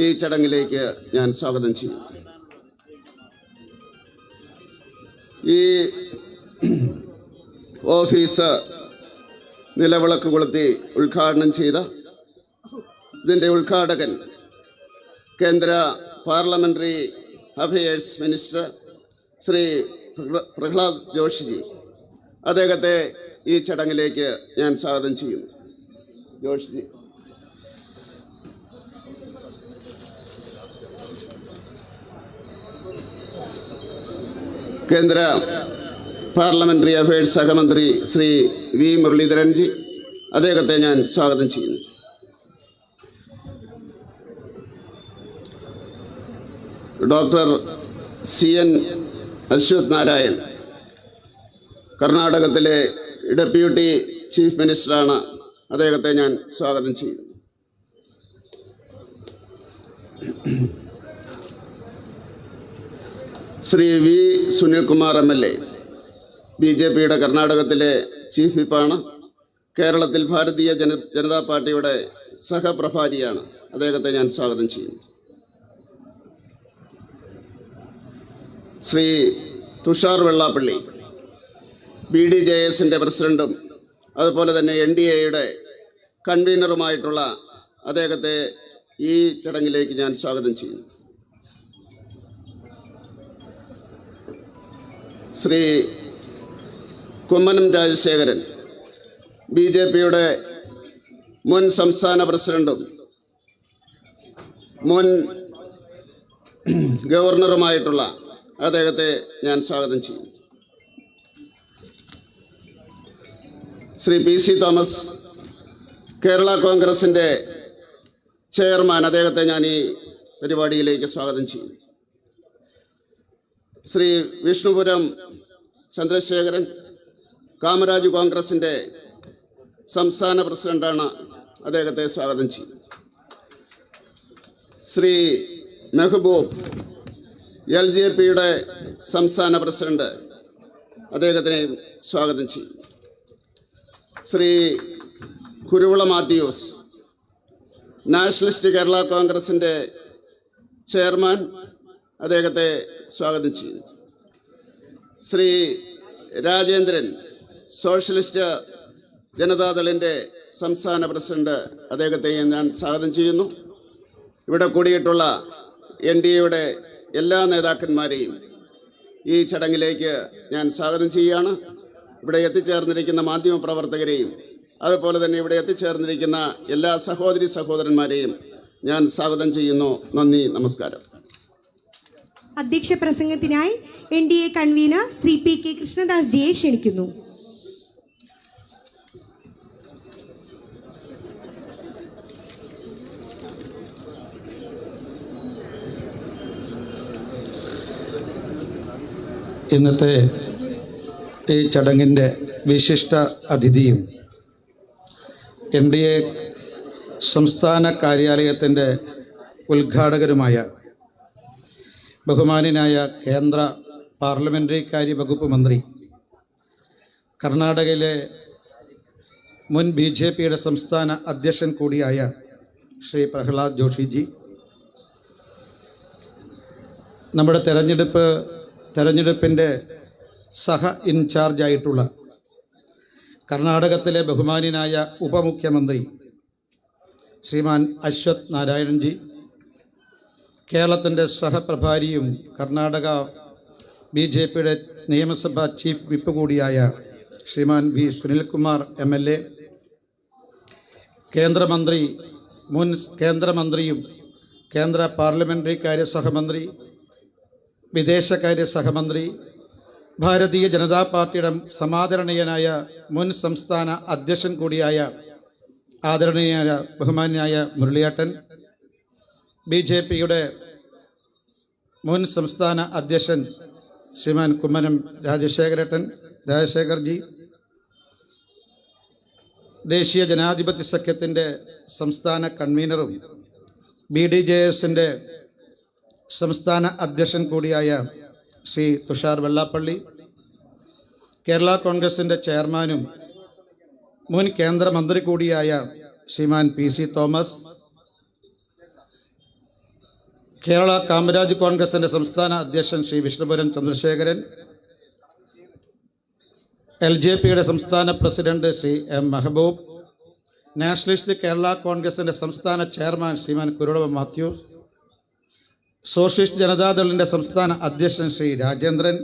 ഈ ചടങ്ങിലേക്ക് ഞാൻ സ്വാഗതം ചെയ്യും. ഈ ഓഫീസ് നിലവിളക്ക് കൊളുത്തി ഉദ്ഘാടനം ചെയ്ത ഇതിൻ്റെ ഉദ്ഘാടകൻ കേന്ദ്ര parliamentary affairs minister Shri Prahlad Joshiji, അദ്ദേഹത്തെ ഈ ചടങ്ങിലേക്ക് ഞാൻ സ്വാഗതം ചെയ്യുന്നു. ജോഷിജി. കേന്ദ്ര പാർലമെൻ്ററി അഫയേഴ്സ് സഹമന്ത്രി ശ്രീ വി മുരളീധരൻജി, അദ്ദേഹത്തെ ഞാൻ സ്വാഗതം ചെയ്യുന്നു. ഡോക്ടർ CN അശ്വത് നാരായൺ, കർണാടകത്തിലെ ഡെപ്യൂട്ടി ചീഫ് മിനിസ്റ്ററാണ്, അദ്ദേഹത്തെ ഞാൻ സ്വാഗതം ചെയ്യുന്നു. ശ്രീ വി സുനിൽകുമാർ MLA, BJPയുടെ കർണാടകത്തിലെ ചീഫ് വിപ്പാണ്, കേരളത്തിൽ ഭാരതീയ ജനതാ പാർട്ടിയുടെ സഹപ്രഭാരിയാണ്, അദ്ദേഹത്തെ ഞാൻ സ്വാഗതം ചെയ്യുന്നു. ശ്രീ തുഷാർ വെള്ളാപ്പള്ളി, BDJSൻ്റെ പ്രസിഡന്റും അതുപോലെ തന്നെ NDAയുടെ കൺവീനറുമായിട്ടുള്ള അദ്ദേഹത്തെ ഈ ചടങ്ങിലേക്ക് ഞാൻ സ്വാഗതം ചെയ്യുന്നു. ശ്രീ കുമ്മനം രാജശേഖരൻ, BJPയുടെ മുൻ സംസ്ഥാന പ്രസിഡന്റും മുൻ ഗവർണറുമായിട്ടുള്ള അദ്ദേഹത്തെ ഞാൻ സ്വാഗതം ചെയ്യും. ശ്രീ PC തോമസ്, കേരള കോൺഗ്രസിൻ്റെ ചെയർമാൻ, അദ്ദേഹത്തെ ഞാൻ ഈ പരിപാടിയിലേക്ക് സ്വാഗതം ചെയ്യും. ശ്രീ വിഷ്ണുപുരം ചന്ദ്രശേഖരൻ, കാമരാജ് കോൺഗ്രസിൻ്റെ സംസ്ഥാന പ്രസിഡന്റാണ്, അദ്ദേഹത്തെ സ്വാഗതം ചെയ്യും. ശ്രീ മെഹബൂബ്, LJPയുടെ സംസ്ഥാന പ്രസിഡന്റ്, അദ്ദേഹത്തിനെ സ്വാഗതം ചെയ്യും. ശ്രീ കുരുവിള മാത്യൂസ്, നാഷണലിസ്റ്റ് കേരള കോൺഗ്രസിൻ്റെ ചെയർമാൻ, അദ്ദേഹത്തെ സ്വാഗതം ചെയ്യുന്നു. ശ്രീ രാജേന്ദ്രൻ, സോഷ്യലിസ്റ്റ് ജനതാദളിൻ്റെ സംസ്ഥാന പ്രസിഡന്റ്, അദ്ദേഹത്തെ ഞാൻ സ്വാഗതം ചെയ്യുന്നു. ഇവിടെ കൂടിയിട്ടുള്ള NDAയുടെ എല്ലാ നേതാക്കന്മാരെയും ഈ ചടങ്ങിലേക്ക് ഞാൻ സ്വാഗതം ചെയ്യുകയാണ്. ഇവിടെ എത്തിച്ചേർന്നിരിക്കുന്ന മാധ്യമപ്രവർത്തകരെയും അതുപോലെ തന്നെ ഇവിടെ എത്തിച്ചേർന്നിരിക്കുന്ന എല്ലാ സഹോദരി സഹോദരന്മാരെയും ഞാൻ സ്വാഗതം ചെയ്യുന്നു. നന്ദി, നമസ്കാരം. അധ്യക്ഷ പ്രസംഗത്തിനായി NDA convener Shri PK Krishnadas ജിയെ ക്ഷണിക്കുന്നു. ഇന്നത്തെ ഈ ചടങ്ങിൻ്റെ വിശിഷ്ട അതിഥിയും NDA സംസ്ഥാന കാര്യാലയത്തിൻ്റെ ഉദ്ഘാടകരുമായ ബഹുമാന്യനായ കേന്ദ്ര പാർലമെൻ്ററി കാര്യ വകുപ്പ് മന്ത്രി, കർണാടകയിലെ മുൻ BJPയുടെ സംസ്ഥാന അധ്യക്ഷൻ കൂടിയായ ശ്രീ പ്രഹ്ലാദ് ജോഷിജി, നമ്മുടെ തെരഞ്ഞെടുപ്പിൻ്റെ സഹ ഇൻചാർജായിട്ടുള്ള കർണാടകത്തിലെ ബഹുമാന്യനായ ഉപമുഖ്യമന്ത്രി ശ്രീമാൻ അശ്വത് നാരായണൻജി, കേരളത്തിൻ്റെ സഹപ്രഭാരിയും കർണാടക BJPയുടെ നിയമസഭാ ചീഫ് വിപ്പ് കൂടിയായ ശ്രീമാൻ വി സുനിൽകുമാർ MLA, മുൻ കേന്ദ്രമന്ത്രിയും കേന്ദ്ര പാർലമെൻ്ററി കാര്യ സഹമന്ത്രി, വിദേശകാര്യ സഹമന്ത്രി, ഭാരതീയ ജനതാ പാർട്ടിയുടെ സമാദരണീയനായ മുൻ സംസ്ഥാന അധ്യക്ഷൻ കൂടിയായ ആദരണീയനായ ബഹുമാന്യനായ മുരളിയേട്ടൻ, BJPയുടെ മുൻ സംസ്ഥാന അധ്യക്ഷൻ ശ്രീമാൻ കുമ്മനം രാജശേഖർജി, ദേശീയ ജനാധിപത്യ സഖ്യത്തിൻ്റെ സംസ്ഥാന കൺവീനറും BDJSൻ്റെ സംസ്ഥാന അധ്യക്ഷൻ കൂടിയായ ശ്രീ തുഷാർ വെള്ളാപ്പള്ളി, കേരള കോൺഗ്രസിൻ്റെ ചെയർമാനും മുൻ കേന്ദ്രമന്ത്രി കൂടിയായ ശ്രീമാൻ PC തോമസ്, കേരള കാമരാജ് കോൺഗ്രസിൻ്റെ സംസ്ഥാന അധ്യക്ഷൻ ശ്രീ വിഷ്ണുപുരം ചന്ദ്രശേഖരൻ, LJPയുടെ സംസ്ഥാന president Shri M. Mehboob, nationalist Kerala കോൺഗ്രസിൻ്റെ സംസ്ഥാന ചെയർമാൻ ശ്രീമാൻ കുരുടവ മാത്യൂസ്, സോഷ്യലിസ്റ്റ് ജനതാദളിൻ്റെ സംസ്ഥാന അധ്യക്ഷൻ ശ്രീ രാജേന്ദ്രൻ,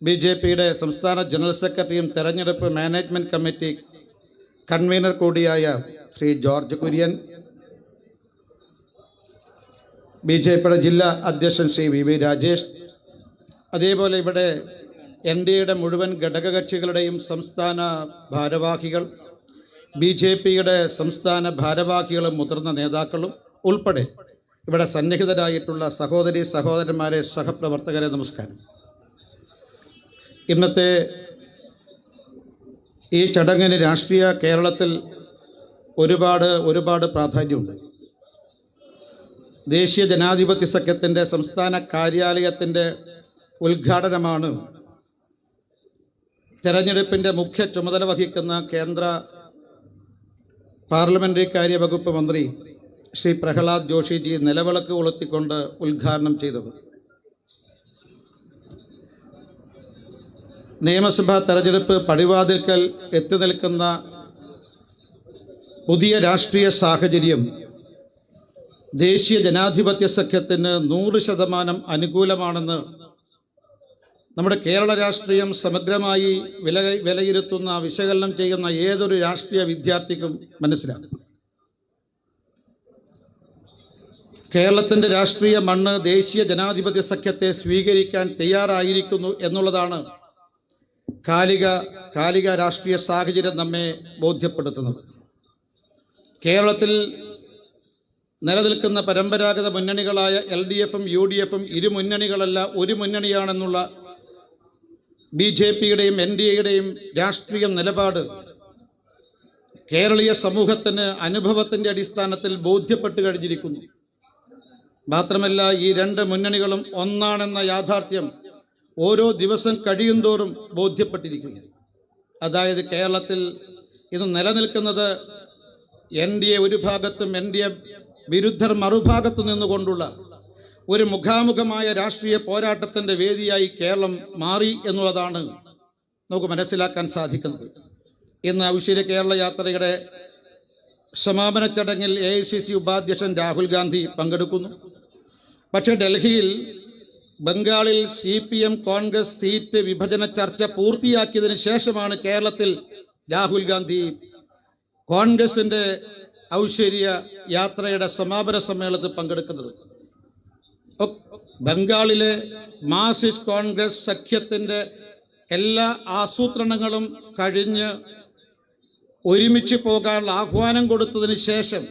BJPയുടെ സംസ്ഥാന ജനറൽ സെക്രട്ടറിയും തെരഞ്ഞെടുപ്പ് മാനേജ്മെൻറ്റ് കമ്മിറ്റി കൺവീനർ കൂടിയായ ശ്രീ ജോർജ് കുര്യൻ, BJPയുടെ ജില്ലാ അധ്യക്ഷൻ ശ്രീ VV രാജേഷ്, അതേപോലെ ഇവിടെ NDAയുടെ മുഴുവൻ ഘടകകക്ഷികളുടെയും സംസ്ഥാന ഭാരവാഹികൾ, BJPയുടെ സംസ്ഥാന ഭാരവാഹികളും മുതിർന്ന നേതാക്കളും ഉൾപ്പെടെ ഇവിടെ സന്നിഹിതരായിട്ടുള്ള സഹോദരി സഹോദരന്മാരെ, സഹപ്രവർത്തകരെ, നമസ്കാരം. ഇന്നത്തെ ഈ ചടങ്ങിന് രാഷ്ട്രീയ കേരളത്തിൽ ഒരുപാട് പ്രാധാന്യമുണ്ട്. ദേശീയ ജനാധിപത്യ സഖ്യത്തിൻ്റെ സംസ്ഥാന കാര്യാലയത്തിൻ്റെ ഉദ്ഘാടനമാണ് തെരഞ്ഞെടുപ്പിൻ്റെ മുഖ്യ ചുമതല വഹിക്കുന്ന കേന്ദ്ര പാർലമെൻ്ററി കാര്യ വകുപ്പ് മന്ത്രി ശ്രീ പ്രഹ്ലാദ് ജോഷിജി നിലവിളക്ക് കൊളുത്തിക്കൊണ്ട് ഉദ്ഘാടനം ചെയ്തത്. നിയമസഭാ തെരഞ്ഞെടുപ്പ് പടിവാതിൽക്കൽ എത്തി നിൽക്കുന്ന പുതിയ രാഷ്ട്രീയ സാഹചര്യം ദേശീയ ജനാധിപത്യ സഖ്യത്തിന് 100% അനുകൂലമാണെന്ന് നമ്മുടെ കേരള രാഷ്ട്രീയം സമഗ്രമായി വിലയിരുത്തുന്ന, വിശകലനം ചെയ്യുന്ന ഏതൊരു രാഷ്ട്രീയ വിദ്യാർത്ഥിക്കും മനസ്സിലാകും. കേരളത്തിൻ്റെ രാഷ്ട്രീയ മണ്ണ് ദേശീയ ജനാധിപത്യ സഖ്യത്തെ സ്വീകരിക്കാൻ തയ്യാറായിരിക്കുന്നു എന്നുള്ളതാണ് കാലിക രാഷ്ട്രീയ സാഹചര്യം നമ്മെ ബോധ്യപ്പെടുത്തുന്നത്. കേരളത്തിൽ നിലനിൽക്കുന്ന പരമ്പരാഗത മുന്നണികളായ LDFും UDFും ഇരു മുന്നണികളല്ല ഒരു മുന്നണിയാണെന്നുള്ള BJPയുടെയും NDAയുടെയും രാഷ്ട്രീയ നിലപാട് കേരളീയ സമൂഹത്തിന് അനുഭവത്തിൻ്റെ അടിസ്ഥാനത്തിൽ ബോധ്യപ്പെട്ട് കഴിഞ്ഞിരിക്കുന്നു. മാത്രമല്ല, ഈ രണ്ട് മുന്നണികളും ഒന്നാണെന്ന യാഥാർത്ഥ്യം ഓരോ ദിവസം കഴിയുന്തോറും ബോധ്യപ്പെട്ടിരിക്കുകയാണ്. അതായത് കേരളത്തിൽ ഇന്ന് നിലനിൽക്കുന്നത് NDA ഒരു ഭാഗത്തും NDA വിരുദ്ധർ മറുഭാഗത്തു നിന്നുകൊണ്ടുള്ള ഒരു മുഖാമുഖമായ രാഷ്ട്രീയ പോരാട്ടത്തിൻ്റെ വേദിയായി കേരളം മാറി എന്നുള്ളതാണ് നമുക്ക് മനസ്സിലാക്കാൻ സാധിക്കുന്നത്. ഇന്ന് ഔഷധ കേരള യാത്രയുടെ സമാപന ചടങ്ങിൽ AICC ഉപാധ്യക്ഷൻ രാഹുൽ ഗാന്ധി പങ്കെടുക്കുന്നു. പക്ഷേ ഡൽഹിയിൽ ബംഗാളിൽ CPM കോൺഗ്രസ് സീറ്റ് വിഭജന ചർച്ച പൂർത്തിയാക്കിയതിന് ശേഷമാണ് കേരളത്തിൽ രാഹുൽ ഗാന്ധി കോൺഗ്രസിൻ്റെ ഔഷധീയ യാത്രയുടെ സമാപന സമ്മേളനത്തിൽ പങ്കെടുക്കുന്നത്. ബംഗാളിലെ മാർക്സിസ്റ്റ് കോൺഗ്രസ് സഖ്യത്തിൻ്റെ എല്ലാ ആസൂത്രണങ്ങളും കഴിഞ്ഞ് ഒരുമിച്ച് പോകാനുള്ള ആഹ്വാനം കൊടുത്തതിന് ശേഷം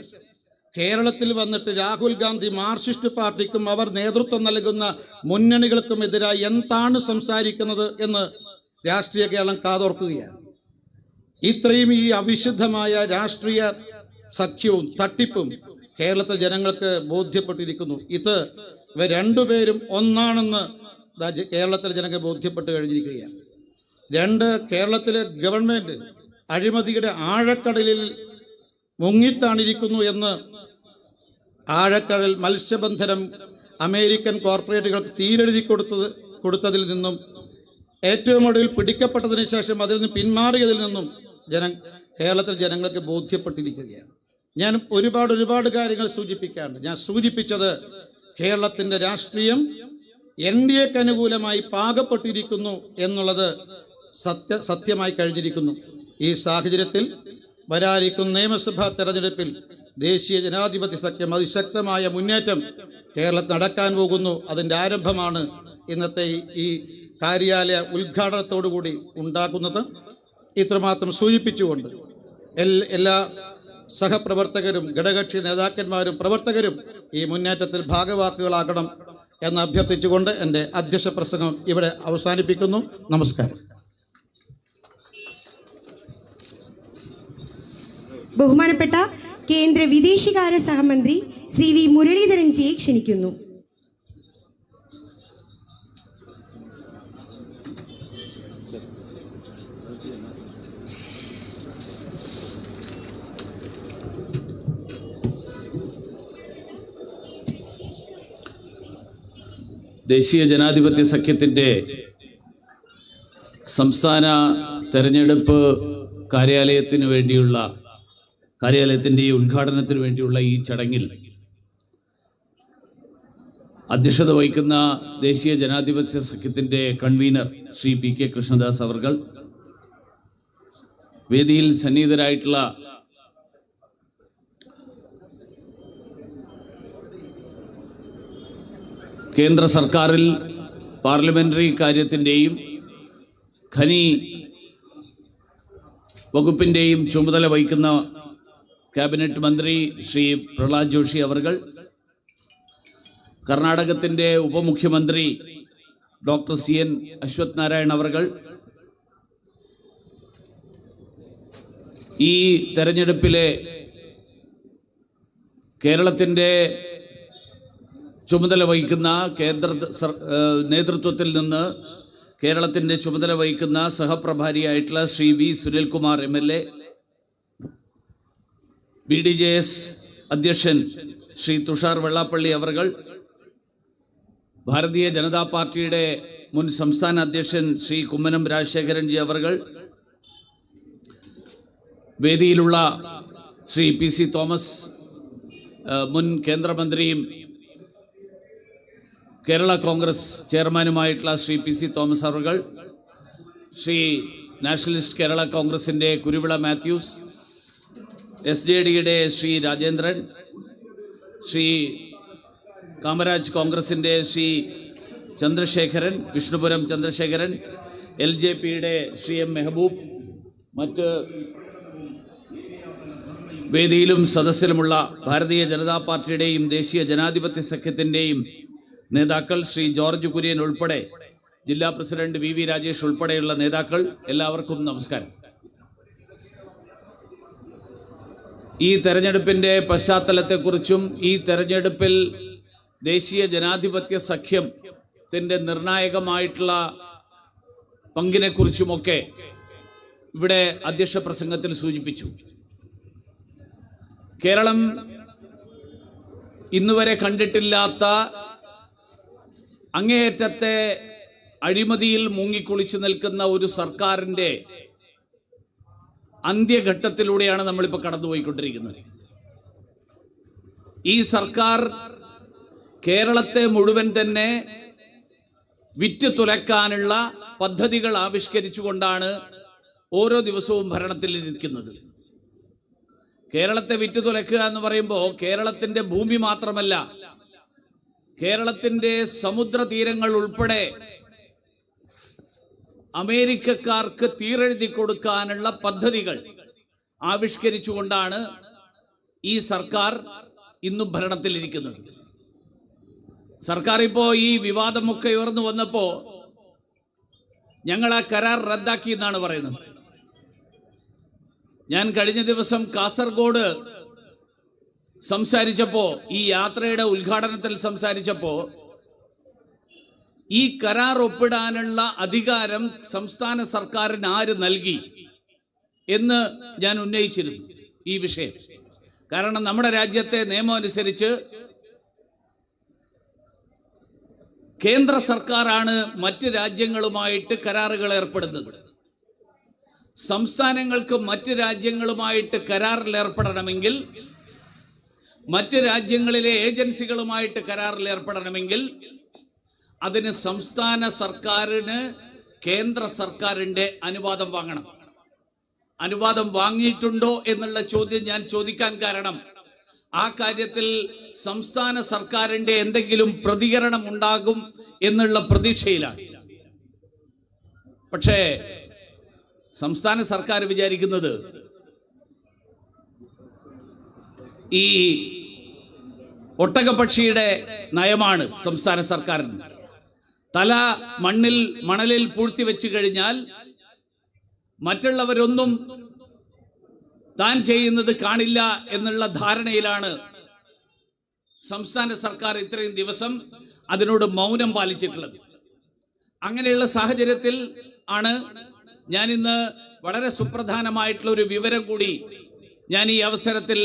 കേരളത്തിൽ വന്നിട്ട് രാഹുൽ ഗാന്ധി മാർക്സിസ്റ്റ് പാർട്ടിക്കും അവർ നേതൃത്വം നൽകുന്ന മുന്നണികൾക്കും എതിരായി എന്താണ് സംസാരിക്കുന്നത് എന്ന് രാഷ്ട്രീയ കേരളം കാതോർക്കുകയാണ്. ഇത്രയും ഈ അവിശുദ്ധമായ രാഷ്ട്രീയ സഖ്യവും തട്ടിപ്പും കേരളത്തിലെ ജനങ്ങൾക്ക് ബോധ്യപ്പെട്ടിരിക്കുന്നു. ഇവ രണ്ടുപേരും ഒന്നാണെന്ന് കേരളത്തിലെ ജനങ്ങൾ ബോധ്യപ്പെട്ട് കഴിഞ്ഞിരിക്കുകയാണ്. കേരളത്തിലെ ഗവൺമെൻറ് അഴിമതിയുടെ ആഴക്കടലിൽ മുങ്ങിത്താണിരിക്കുന്നു എന്ന് ആഴക്കടൽ മത്സ്യബന്ധനം അമേരിക്കൻ കോർപ്പറേറ്റുകൾക്ക് തീരെഴുതി കൊടുത്തതിൽ നിന്നും ഏറ്റവും ഒടുവിൽ പിടിക്കപ്പെട്ടതിന് ശേഷം അതിൽ നിന്ന് പിന്മാറിയതിൽ നിന്നും കേരളത്തിലെ ജനങ്ങൾക്ക് ബോധ്യപ്പെട്ടിരിക്കുകയാണ്. ഞാൻ ഒരുപാട് കാര്യങ്ങൾ സൂചിപ്പിക്കാറുണ്ട്. ഞാൻ സൂചിപ്പിച്ചത് കേരളത്തിൻ്റെ രാഷ്ട്രീയം NDAക്ക് അനുകൂലമായി പാകപ്പെട്ടിരിക്കുന്നു എന്നുള്ളത് സത്യമായി കഴിഞ്ഞിരിക്കുന്നു. ഈ സാഹചര്യത്തിൽ വരാനിരിക്കുന്ന നിയമസഭാ തെരഞ്ഞെടുപ്പിൽ ദേശീയ ജനാധിപത്യ സഖ്യം അതിശക്തമായ മുന്നേറ്റം കേരളത്തിൽ നടക്കാൻ പോകുന്നു. അതിൻ്റെ ആരംഭമാണ് ഇന്നത്തെ ഈ കാര്യാലയ ഉദ്ഘാടനത്തോടുകൂടി ഉണ്ടാക്കുന്നത്. ഇത്രമാത്രം സൂചിപ്പിച്ചുകൊണ്ട് എല്ലാ സഹപ്രവർത്തകരും ഘടകകക്ഷി നേതാക്കന്മാരും പ്രവർത്തകരും ഈ മുന്നേറ്റത്തിൽ ഭാഗവാക്കുകളാകണം എന്ന് അഭ്യർത്ഥിച്ചുകൊണ്ട് എൻ്റെ അധ്യക്ഷ പ്രസംഗം ഇവിടെ അവസാനിപ്പിക്കുന്നു. നമസ്കാരം. ബഹുമാനപ്പെട്ട കേന്ദ്ര വിദേശകാര്യ സഹമന്ത്രി ശ്രീ V. മുരളീധരൻജിയെ ക്ഷണിക്കുന്നു. ദേശീയ ജനാധിപത്യ സഖ്യത്തിൻ്റെ സംസ്ഥാന തെരഞ്ഞെടുപ്പ് കാര്യാലയത്തിൻ്റെ ഉദ്ഘാടനത്തിന് വേണ്ടിയുള്ള ഈ ചടങ്ങിൽ അധ്യക്ഷത വഹിക്കുന്ന ദേശീയ ജനാധിപത്യ സഖ്യത്തിൻ്റെ കൺവീനർ ശ്രീ പി.കെ. കൃഷ്ണദാസ് അവർകൾ, വേദിയിൽ സന്നിഹിതരായിട്ടുള്ള കേന്ദ്ര സർക്കാരിൽ പാർലമെന്ററി കാര്യത്തിൻ്റെയും ഖനി വകുപ്പിൻ്റെയും ചുമതല വഹിക്കുന്ന ക്യാബിനറ്റ് മന്ത്രി ശ്രീ പ്രഹ്ലാദ് ജോഷി അവർകൾ, കർണാടകത്തിൻ്റെ ഉപമുഖ്യമന്ത്രി ഡോക്ടർ CN അശ്വത് നാരായൺ അവർകൾ, ഈ തെരഞ്ഞെടുപ്പിലെ കേരളത്തിൻ്റെ ചുമതല വഹിക്കുന്ന നേതൃത്വത്തിൽ നിന്ന് കേരളത്തിൻ്റെ ചുമതല വഹിക്കുന്ന സഹപ്രഭാരിയായിട്ടുള്ള Shri V Sunilkumar MLA, BDJS അധ്യക്ഷൻ ശ്രീ തുഷാർ വെള്ളാപ്പള്ളി അവർകൾ, ഭാരതീയ ജനതാ പാർട്ടിയുടെ മുൻ സംസ്ഥാന അധ്യക്ഷൻ ശ്രീ കുമ്മനം രാജശേഖരൻ ജി അവർകൾ, വേദിയിലുള്ള ശ്രീ PC തോമസ്, മുൻ കേന്ദ്രമന്ത്രിയും കേരള കോൺഗ്രസ് ചെയർമാനുമായിട്ടുള്ള ശ്രീ PC തോമസ് അവർകൾ, ശ്രീ നാഷണലിസ്റ്റ് കേരള കോൺഗ്രസിൻ്റെ കുരുവിള മാത്യൂസ്, SJDയുടെ ശ്രീ രാജേന്ദ്രൻ, ശ്രീ കാമരാജ് കോൺഗ്രസിൻ്റെ ശ്രീ ചന്ദ്രശേഖരൻ, വിഷ്ണുപുരം ചന്ദ്രശേഖരൻ, LJPയുടെ ശ്രീ M മെഹബൂബ്, മറ്റ് വേദിയിലും സദസ്സിലുമുള്ള ഭാരതീയ ജനതാ പാർട്ടിയുടെയും ദേശീയ ജനാധിപത്യ സഖ്യത്തിൻ്റെയും നേതാക്കൾ ശ്രീ ജോർജ് കുര്യൻ ഉൾപ്പെടെ, ജില്ലാ പ്രസിഡന്റ് VV രാജേഷ് ഉൾപ്പെടെയുള്ള നേതാക്കൾ, എല്ലാവർക്കും നമസ്കാരം. ഈ തെരഞ്ഞെടുപ്പിൻ്റെ പശ്ചാത്തലത്തെക്കുറിച്ചും ഈ തെരഞ്ഞെടുപ്പിൽ ദേശീയ ജനാധിപത്യ സഖ്യത്തിൻ്റെ നിർണായകമായിട്ടുള്ള പങ്കിനെക്കുറിച്ചുമൊക്കെ ഇവിടെ അധ്യക്ഷ പ്രസംഗത്തിൽ സൂചിപ്പിച്ചു. കേരളം ഇന്നുവരെ കണ്ടിട്ടില്ലാത്ത അങ്ങേയറ്റത്തെ അഴിമതിയിൽ മുങ്ങിക്കുളിച്ചു നിൽക്കുന്ന ഒരു സർക്കാരിൻ്റെ അന്ത്യഘട്ടത്തിലൂടെയാണ് നമ്മളിപ്പോൾ കടന്നുപോയിക്കൊണ്ടിരിക്കുന്നത്. ഈ സർക്കാർ കേരളത്തെ മുഴുവൻ തന്നെ വിറ്റ് തുലക്കാനുള്ള പദ്ധതികൾ ആവിഷ്കരിച്ചുകൊണ്ടാണ് ഓരോ ദിവസവും ഭരണത്തിലിരിക്കുന്നത്. കേരളത്തെ വിറ്റ് തുലക്കുക എന്ന് പറയുമ്പോൾ കേരളത്തിന്റെ ഭൂമി മാത്രമല്ല, കേരളത്തിന്റെ സമുദ്ര തീരങ്ങൾ ഉൾപ്പെടെ അമേരിക്കക്കാർക്ക് തീരെഴുതി കൊടുക്കാനുള്ള പദ്ധതികൾ ആവിഷ്കരിച്ചുകൊണ്ടാണ് ഈ സർക്കാർ ഇന്നും ഭരണത്തിലിരിക്കുന്നത്. സർക്കാർ ഇപ്പോൾ ഈ വിവാദമൊക്കെ ഉയർന്നു വന്നപ്പോൾ ഞങ്ങൾ ആ കരാർ റദ്ദാക്കി എന്നാണ് പറയുന്നത്. ഞാൻ കഴിഞ്ഞ ദിവസം കാസർഗോഡ് സംസാരിച്ചപ്പോൾ, ഈ യാത്രയുടെ ഉദ്ഘാടനത്തിൽ സംസാരിച്ചപ്പോൾ, ഈ കരാർ ഒപ്പിടാനുള്ള അധികാരം സംസ്ഥാന സർക്കാരിന് ആര് നൽകി എന്ന് ഞാൻ ഉന്നയിച്ചിരുന്നു ഈ വിഷയം. കാരണം നമ്മുടെ രാജ്യത്തെ നിയമം അനുസരിച്ച് കേന്ദ്ര സർക്കാരാണ് മറ്റ് രാജ്യങ്ങളുമായിട്ട് കരാറുകൾ ഏർപ്പെടുന്നത്. സംസ്ഥാനങ്ങൾക്ക് മറ്റ് രാജ്യങ്ങളുമായിട്ട് കരാറിൽ ഏർപ്പെടണമെങ്കിൽ, മറ്റ് രാജ്യങ്ങളിലെ ഏജൻസികളുമായിട്ട് കരാറിൽ ഏർപ്പെടണമെങ്കിൽ അതിന് സംസ്ഥാന സർക്കാരിന് കേന്ദ്ര സർക്കാരിൻ്റെ അനുവാദം വാങ്ങണം. അനുവാദം വാങ്ങിയിട്ടുണ്ടോ എന്നുള്ള ചോദ്യം ഞാൻ ചോദിക്കാൻ കാരണം, ആ കാര്യത്തിൽ സംസ്ഥാന സർക്കാരിൻ്റെ എന്തെങ്കിലും പ്രതികരണം ഉണ്ടാകും എന്നുള്ള പ്രതീക്ഷയിലാണ്. പക്ഷേ സംസ്ഥാന സർക്കാർ വിചാരിക്കുന്നത് ഈ ഒട്ടകപ്പക്ഷിയുടെ നയമാണ് സംസ്ഥാന സർക്കാരിന്. തല മണലിൽ പൂഴ്ത്തി വെച്ച് കഴിഞ്ഞാൽ മറ്റുള്ളവരൊന്നും താൻ ചെയ്യുന്നത് കാണില്ല എന്നുള്ള ധാരണയിലാണ് സംസ്ഥാന സർക്കാർ ഇത്രയും ദിവസം അതിനോട് മൗനം പാലിച്ചിട്ടുള്ളത്. അങ്ങനെയുള്ള സാഹചര്യത്തിൽ ആണ് ഞാൻ ഇന്ന് വളരെ സുപ്രധാനമായിട്ടുള്ള ഒരു വിവരം കൂടി ഞാൻ ഈ അവസരത്തിൽ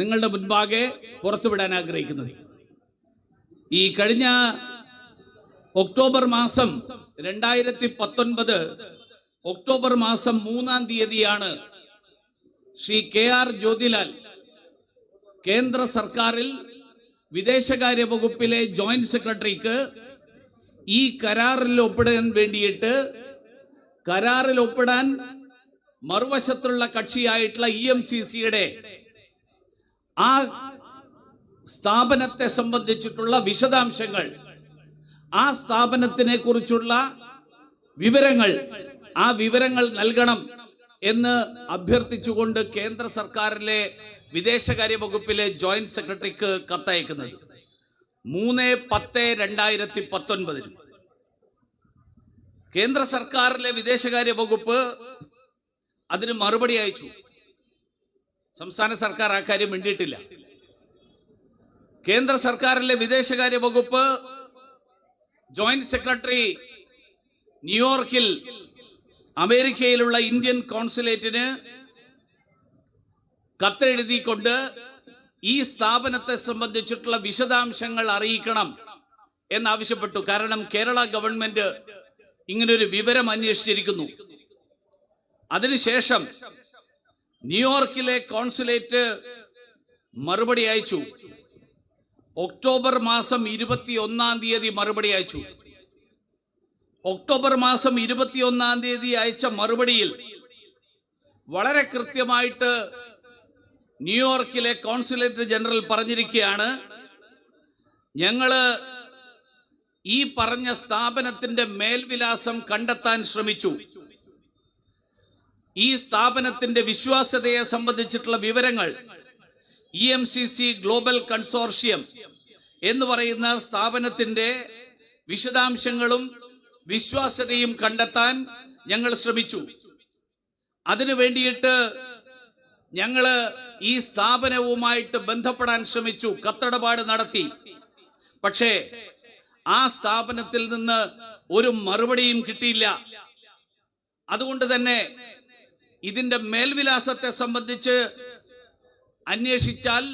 നിങ്ങളുടെ മുൻപാകെ പുറത്തുവിടാൻ ആഗ്രഹിക്കുന്നത്. ഈ കഴിഞ്ഞ ഒക്ടോബർ മാസം 2019 ഒക്ടോബർ മാസം 3-ാം തീയതിയാണ് ശ്രീ KR ജ്യോതിലാൽ കേന്ദ്ര സർക്കാരിൽ വിദേശകാര്യ വകുപ്പിലെ ജോയിന്റ് സെക്രട്ടറിക്ക് ഈ കരാറിൽ ഒപ്പിടാൻ വേണ്ടിയിട്ട് കരാറിൽ ഒപ്പിടാൻ മറുവശത്തുള്ള കക്ഷിയായിട്ടുള്ള EMCCയുടെ ആ സ്ഥാപനത്തെ സംബന്ധിച്ചിട്ടുള്ള വിശദാംശങ്ങൾ, ആ സ്ഥാപനത്തിനെ കുറിച്ചുള്ള വിവരങ്ങൾ നൽകണം എന്ന് അഭ്യർത്ഥിച്ചുകൊണ്ട് കേന്ദ്ര സർക്കാരിലെ വിദേശകാര്യ വകുപ്പിലെ ജോയിന്റ് സെക്രട്ടറിക്ക് കത്തയക്കുന്നത് 3/10/2019 കേന്ദ്ര സർക്കാരിലെ വിദേശകാര്യ വകുപ്പ് അതിന് മറുപടി അയച്ചു. സംസ്ഥാന സർക്കാർ ആ കാര്യം മിണ്ടിയിട്ടില്ല. കേന്ദ്ര സർക്കാരിലെ വിദേശകാര്യ വകുപ്പ് ജോയിന്റ് സെക്രട്ടറി ന്യൂയോർക്കിൽ അമേരിക്കയിലുള്ള ഇന്ത്യൻ കോൺസുലേറ്റിന് കത്തെഴുതിക്കൊണ്ട് ഈ സ്ഥാപനത്തെ സംബന്ധിച്ചിട്ടുള്ള വിശദാംശങ്ങൾ അറിയിക്കണം എന്നാവശ്യപ്പെട്ടു. കാരണം കേരള ഗവൺമെന്റ് ഇങ്ങനൊരു വിവരം അന്വേഷിച്ചിരിക്കുന്നു. അതിനുശേഷം ന്യൂയോർക്കിലെ കോൺസുലേറ്റ് മറുപടി അയച്ചു. ഒക്ടോബർ മാസം 21-ാം തീയതി മറുപടി അയച്ചു. ഒക്ടോബർ മാസം 21-ാം തീയതി അയച്ച മറുപടിയിൽ വളരെ കൃത്യമായിട്ട് ന്യൂയോർക്കിലെ കോൺസുലേറ്റ് ജനറൽ പറഞ്ഞിരിക്കുകയാണ്, ഞങ്ങള് ഈ പറഞ്ഞ സ്ഥാപനത്തിന്റെ മേൽവിലാസം കണ്ടെത്താൻ ശ്രമിച്ചു. ഈ സ്ഥാപനത്തിന്റെ വിശ്വാസ്യതയെ സംബന്ധിച്ചിട്ടുള്ള വിവരങ്ങൾ EMCC ഗ്ലോബൽ കൺസോർഷ്യം എന്ന് പറയുന്ന സ്ഥാപനത്തിന്റെ വിശദാംശങ്ങളും വിശ്വാസ്യതയും കണ്ടെത്താൻ ഞങ്ങൾ ശ്രമിച്ചു. അതിനു വേണ്ടിയിട്ട് ഞങ്ങള് ഈ സ്ഥാപനവുമായിട്ട് ബന്ധപ്പെടാൻ ശ്രമിച്ചു, കത്തിടപാട് നടത്തി. പക്ഷേ ആ സ്ഥാപനത്തിൽ നിന്ന് ഒരു മറുപടിയും കിട്ടിയില്ല. അതുകൊണ്ട് തന്നെ ഇതിന്റെ മേൽവിലാസത്തെ സംബന്ധിച്ച് അന്വേഷിച്ചാൽ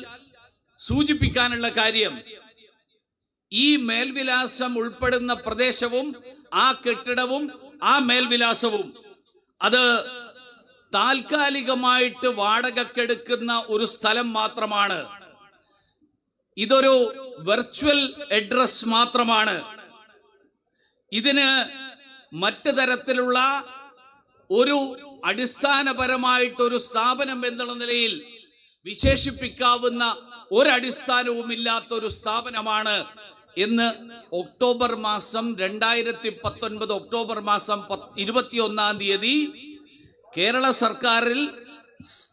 സൂചിപ്പിക്കാനുള്ള കാര്യം, ഈ മേൽവിലാസം ഉൾപ്പെടുന്ന പ്രദേശവും ആ കെട്ടിടവും ആ മേൽവിലാസവും അത് താൽക്കാലികമായിട്ട് വാടകക്കെടുക്കുന്ന ഒരു സ്ഥലം മാത്രമാണ്. ഇതൊരു വെർച്വൽ അഡ്രസ് മാത്രമാണ്. ഇതിന് മറ്റു തരത്തിലുള്ള ഒരു അടിസ്ഥാനപരമായിട്ടൊരു സ്ഥാപനം എന്നുള്ള നിലയിൽ വിശേഷിപ്പിക്കാവുന്ന ഒരടിസ്ഥാനവും ഇല്ലാത്ത ഒരു സ്ഥാപനമാണ് എന്ന് ഒക്ടോബർ മാസം 2019 ഒക്ടോബർ മാസം 21-ാം തീയതി കേരള സർക്കാരിൽ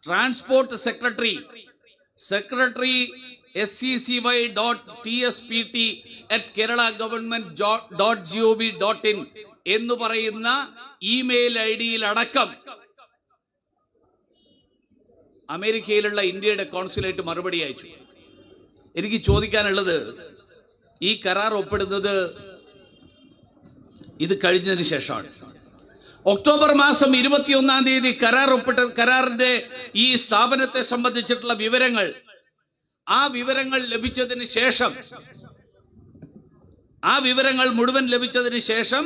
ട്രാൻസ്പോർട്ട് സെക്രട്ടറി scc.tspt@kerala-government.gov.in എന്ന് പറയുന്ന ഇമെയിൽ ഐഡിയിൽ അടക്കം അമേരിക്കയിലുള്ള ഇന്ത്യയുടെ കോൺസുലേറ്റ് മറുപടി അയച്ചു. എനിക്ക് ചോദിക്കാനുള്ളത്, ഈ കരാർ ഒപ്പിടുന്നത് ഇത് കഴിഞ്ഞതിന് ശേഷമാണ്. ഒക്ടോബർ മാസം 21-ാം തീയതി കരാറിന്റെ ഈ സ്ഥാപനത്തെ സംബന്ധിച്ചിട്ടുള്ള ആ വിവരങ്ങൾ ലഭിച്ചതിന് ശേഷം, ആ വിവരങ്ങൾ മുഴുവൻ ലഭിച്ചതിന് ശേഷം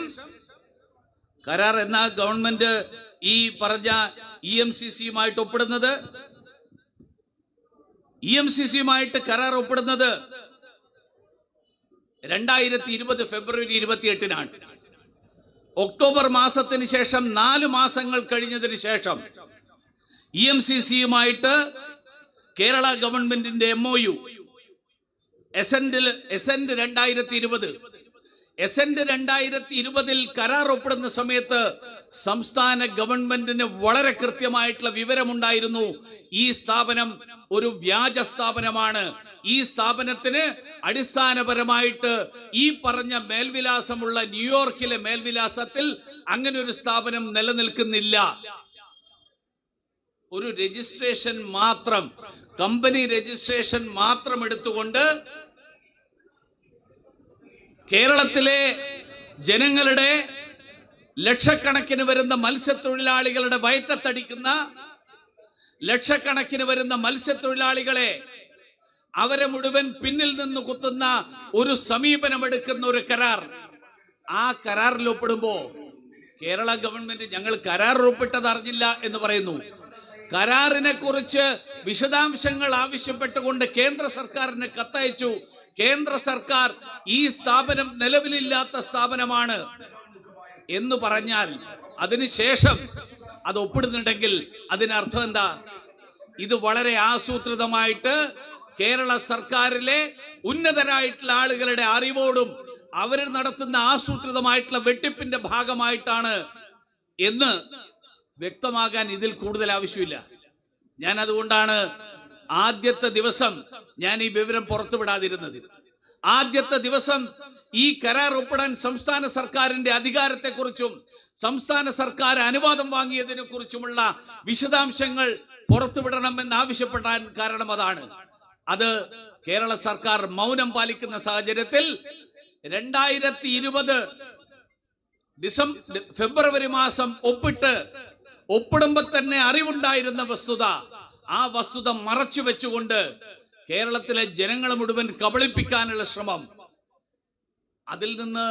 കരാർ എന്ന ഗവൺമെന്റ് ഈ പറഞ്ഞ EMCCയുമായിട്ട് ഒപ്പിടുന്നത്, EMCCയുമായിട്ട് കരാർ ഒപ്പിടുന്നത് 2020 ഫെബ്രുവരി 28-നാണ്. ഒക്ടോബർ മാസത്തിന് ശേഷം 4 മാസങ്ങൾ കഴിഞ്ഞതിന് ശേഷം EMCCയുമായിട്ട് കേരള ഗവൺമെന്റിന്റെ MOU എസെന്റ് 2020 എസെന്റ് 2020-ൽ കരാർ ഒപ്പിടുന്ന സമയത്ത് സംസ്ഥാന ഗവൺമെന്റിന് വളരെ കൃത്യമായിട്ടുള്ള വിവരമുണ്ടായിരുന്നു. ഈ സ്ഥാപനം ഒരു വ്യാജ സ്ഥാപനമാണ്. ഈ സ്ഥാപനത്തിന് അടിസ്ഥാനപരമായിട്ട് ഈ പറഞ്ഞ മേൽവിലാസമുള്ള ന്യൂയോർക്കിലെ മേൽവിലാസത്തിൽ അങ്ങനെ ഒരു സ്ഥാപനം നിലനിൽക്കുന്നില്ല. ഒരു രജിസ്ട്രേഷൻ മാത്രം, കമ്പനി രജിസ്ട്രേഷൻ മാത്രം എടുത്തുകൊണ്ട് കേരളത്തിലെ ജനങ്ങളുടെ ലക്ഷക്കണക്കിന് വരുന്ന മത്സ്യത്തൊഴിലാളികളുടെ വയറ്റത്തടിക്കുന്ന ലക്ഷക്കണക്കിന് വരുന്ന മത്സ്യത്തൊഴിലാളികളെ അവരെ മുഴുവൻ പിന്നിൽ നിന്ന് കുത്തുന്ന ഒരു സമീപനമെടുക്കുന്ന ഒരു കരാർ, ആ കരാറിൽ ഒപ്പിടുമ്പോ കേരള ഗവൺമെന്റ് ഞങ്ങൾ കരാറിൽ ഒപ്പിട്ടത് അറിഞ്ഞില്ല എന്ന് പറയുന്നു. കരാറിനെ കുറിച്ച് വിശദാംശങ്ങൾ ആവശ്യപ്പെട്ടുകൊണ്ട് കേന്ദ്ര സർക്കാരിന് കത്തയച്ചു. കേന്ദ്ര സർക്കാർ ഈ സ്ഥാപനം നിലവിലില്ലാത്ത സ്ഥാപനമാണ് എന്ന് പറഞ്ഞാൽ അതിനുശേഷം അത് ഒപ്പിടുന്നുണ്ടെങ്കിൽ അതിനർത്ഥം എന്താ? ഇത് വളരെ ആസൂത്രിതമായിട്ട് കേരള സർക്കാരിലെ ഉന്നതരായിട്ടുള്ള ആളുകളുടെ അറിവോടും അവർ നടത്തുന്ന ആസൂത്രിതമായിട്ടുള്ള വെട്ടിപ്പിന്റെ ഭാഗമായിട്ടാണ് എന്ന് വ്യക്തമാകാൻ ഇതിൽ കൂടുതൽ ആവശ്യമില്ല. ഞാൻ അതുകൊണ്ടാണ് ആദ്യത്തെ ദിവസം ഞാൻ ഈ വിവരം പുറത്തുവിടാതിരുന്നത്. ആദ്യത്തെ ദിവസം ഈ കരാർ ഒപ്പിടാൻ സംസ്ഥാന സർക്കാരിന്റെ അധികാരത്തെക്കുറിച്ചും സംസ്ഥാന സർക്കാർ അനുവാദം വാങ്ങിയതിനെ കുറിച്ചുമുള്ള വിശദാംശങ്ങൾ പുറത്തുവിടണമെന്ന് ആവശ്യപ്പെടാൻ കാരണം അതാണ്. അത് കേരള സർക്കാർ മൗനം പാലിക്കുന്ന സാഹചര്യത്തിൽ 2020 ഫെബ്രുവരി മാസം ഒപ്പിടുമ്പോ തന്നെ അറിവുണ്ടായിരുന്ന വസ്തുത, ആ വസ്തുത മറച്ചു വെച്ചുകൊണ്ട് കേരളത്തിലെ ജനങ്ങളെ മുഴുവൻ കബളിപ്പിക്കാനുള്ള ശ്രമം, അതിൽ നിന്ന്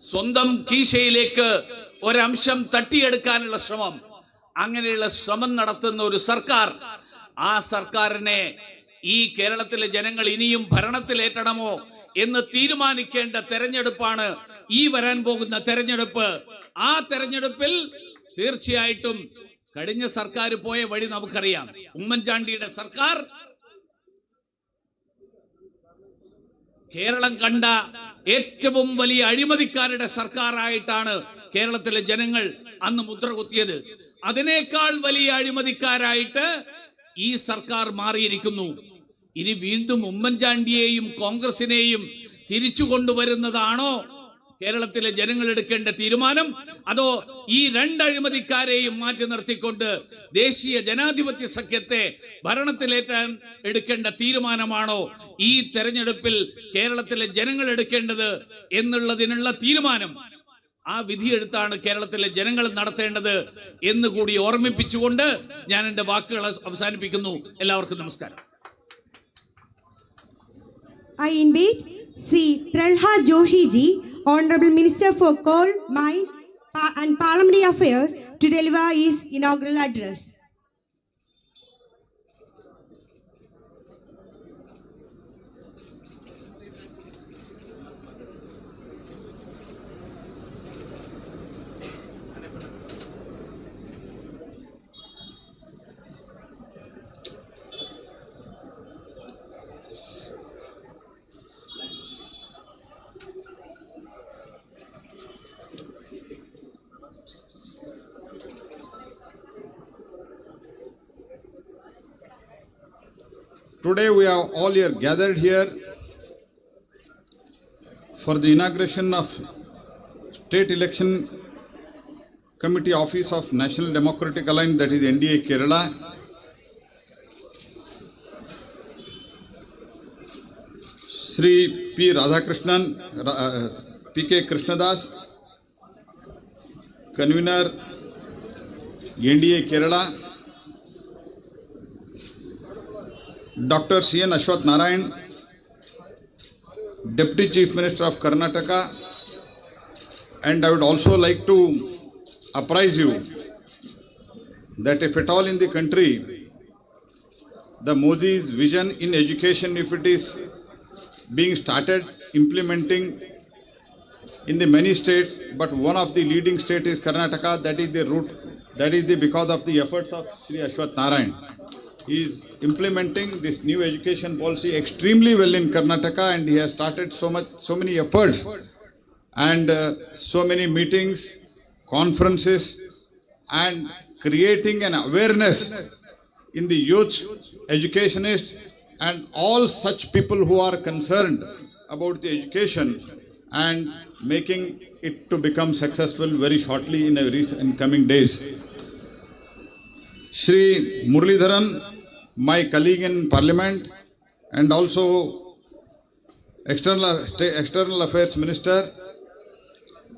സ്വന്തം കീശയിലേക്ക് ഒരംശം തട്ടിയെടുക്കാനുള്ള ശ്രമം, അങ്ങനെയുള്ള ശ്രമം നടത്തുന്ന ഒരു സർക്കാർ, ആ സർക്കാരിനെ ഈ കേരളത്തിലെ ജനങ്ങൾ ഇനിയും ഭരണത്തിലേറ്റണമോ എന്ന് തീരുമാനിക്കേണ്ട തെരഞ്ഞെടുപ്പാണ് ഈ വരാൻ പോകുന്ന തെരഞ്ഞെടുപ്പ്. ആ തെരഞ്ഞെടുപ്പിൽ തീർച്ചയായിട്ടും കഴിഞ്ഞ സർക്കാർ പോയ വഴി നമുക്കറിയാം. ഉമ്മൻചാണ്ടിയുടെ സർക്കാർ കേരളം കണ്ട ഏറ്റവും വലിയ അഴിമതിക്കാരുടെ സർക്കാരായിട്ടാണ് കേരളത്തിലെ ജനങ്ങൾ അന്ന് മുദ്ര കുത്തിയത്. അതിനേക്കാൾ വലിയ അഴിമതിക്കാരായിട്ട് ഈ സർക്കാർ മാറിയിരിക്കുന്നു. ഇനി വീണ്ടും ഉമ്മൻചാണ്ടിയെയും കോൺഗ്രസിനെയും തിരിച്ചു കൊണ്ടുവരുന്നതാണോ കേരളത്തിലെ ജനങ്ങൾ എടുക്കേണ്ട തീരുമാനം? അതോ ഈ രണ്ട് അഴിമതിക്കാരെയും മാറ്റി നിർത്തിക്കൊണ്ട് ദേശീയ ജനാധിപത്യ സഖ്യത്തെ ഭരണത്തിലേറ്റാൻ എടുക്കേണ്ട തീരുമാനമാണോ ഈ തെരഞ്ഞെടുപ്പിൽ കേരളത്തിലെ ജനങ്ങൾ എടുക്കേണ്ടത് എന്നുള്ളതിനുള്ള തീരുമാനം, ആ വിധിയെടുത്താണ് കേരളത്തിലെ ജനങ്ങൾ നടത്തേണ്ടത് എന്ന് കൂടി ഓർമ്മിപ്പിച്ചുകൊണ്ട് ഞാൻ എന്റെ വാക്കുകൾ അവസാനിപ്പിക്കുന്നു. എല്ലാവർക്കും നമസ്കാരം. I invite Sri Pralhad Joshi ji, Honorable Minister for Coal, Mine and Parliamentary Affairs, to deliver his inaugural address. Today we are all here gathered here for the inauguration of State Election Committee Office of National Democratic Alliance, that is NDA Kerala. Sri P. Radhakrishnan, P.K. Krishnadas, Convener NDA Kerala. Dr. C.N. Ashwath Narayan, Deputy Chief Minister of Karnataka, and I would also like to apprise you that if at all in the country the Modi's vision in education, if it is being started implementing in the many states, but one of the leading state is Karnataka, that is the root, that is the because of the efforts of Sri Ashwath Narayan. He is implementing this new education policy extremely well in Karnataka, and he has started so many efforts and so many meetings, conferences, and creating an awareness in the youth, educationists, and all such people who are concerned about the education, and making it to become successful very shortly in coming days. Shri Muralidharan, my colleague in Parliament, and also External Affairs Minister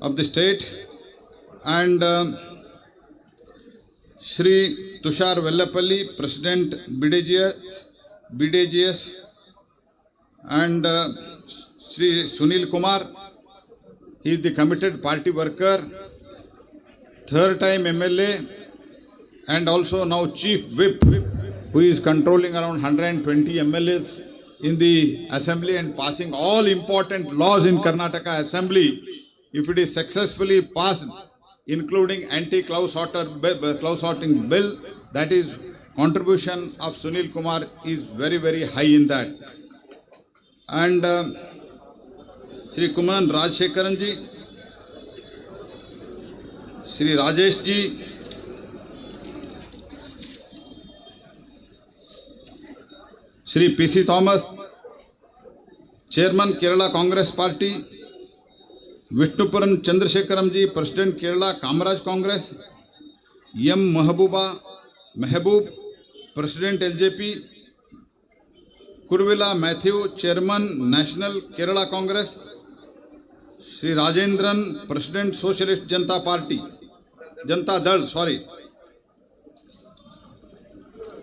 of the state, and Shri Tushar Vellapalli, President BDGS, and Shri Sunil Kumar, He is the committed party worker, third time MLA, and also now Chief Whip, who is controlling around 120 MLAs in the assembly and passing all important laws in Karnataka assembly. If it is successfully passed, including anti-cloud sorting bill, that is contribution of Sunil Kumar is very, very high in that. And Shri Kumaran Rajshekaran ji, Shri Rajesh ji, Shri P.C. Thomas, Chairman Kerala Congress Party, Vishnupuram Chandrasekharam ji, President Kerala Kamaraj Congress, M. Mehboob, President LJP, Kurvila Matthew, Chairman National Kerala Congress, Shri Rajendran, President Socialist Janata Party, Janata Dal, sorry.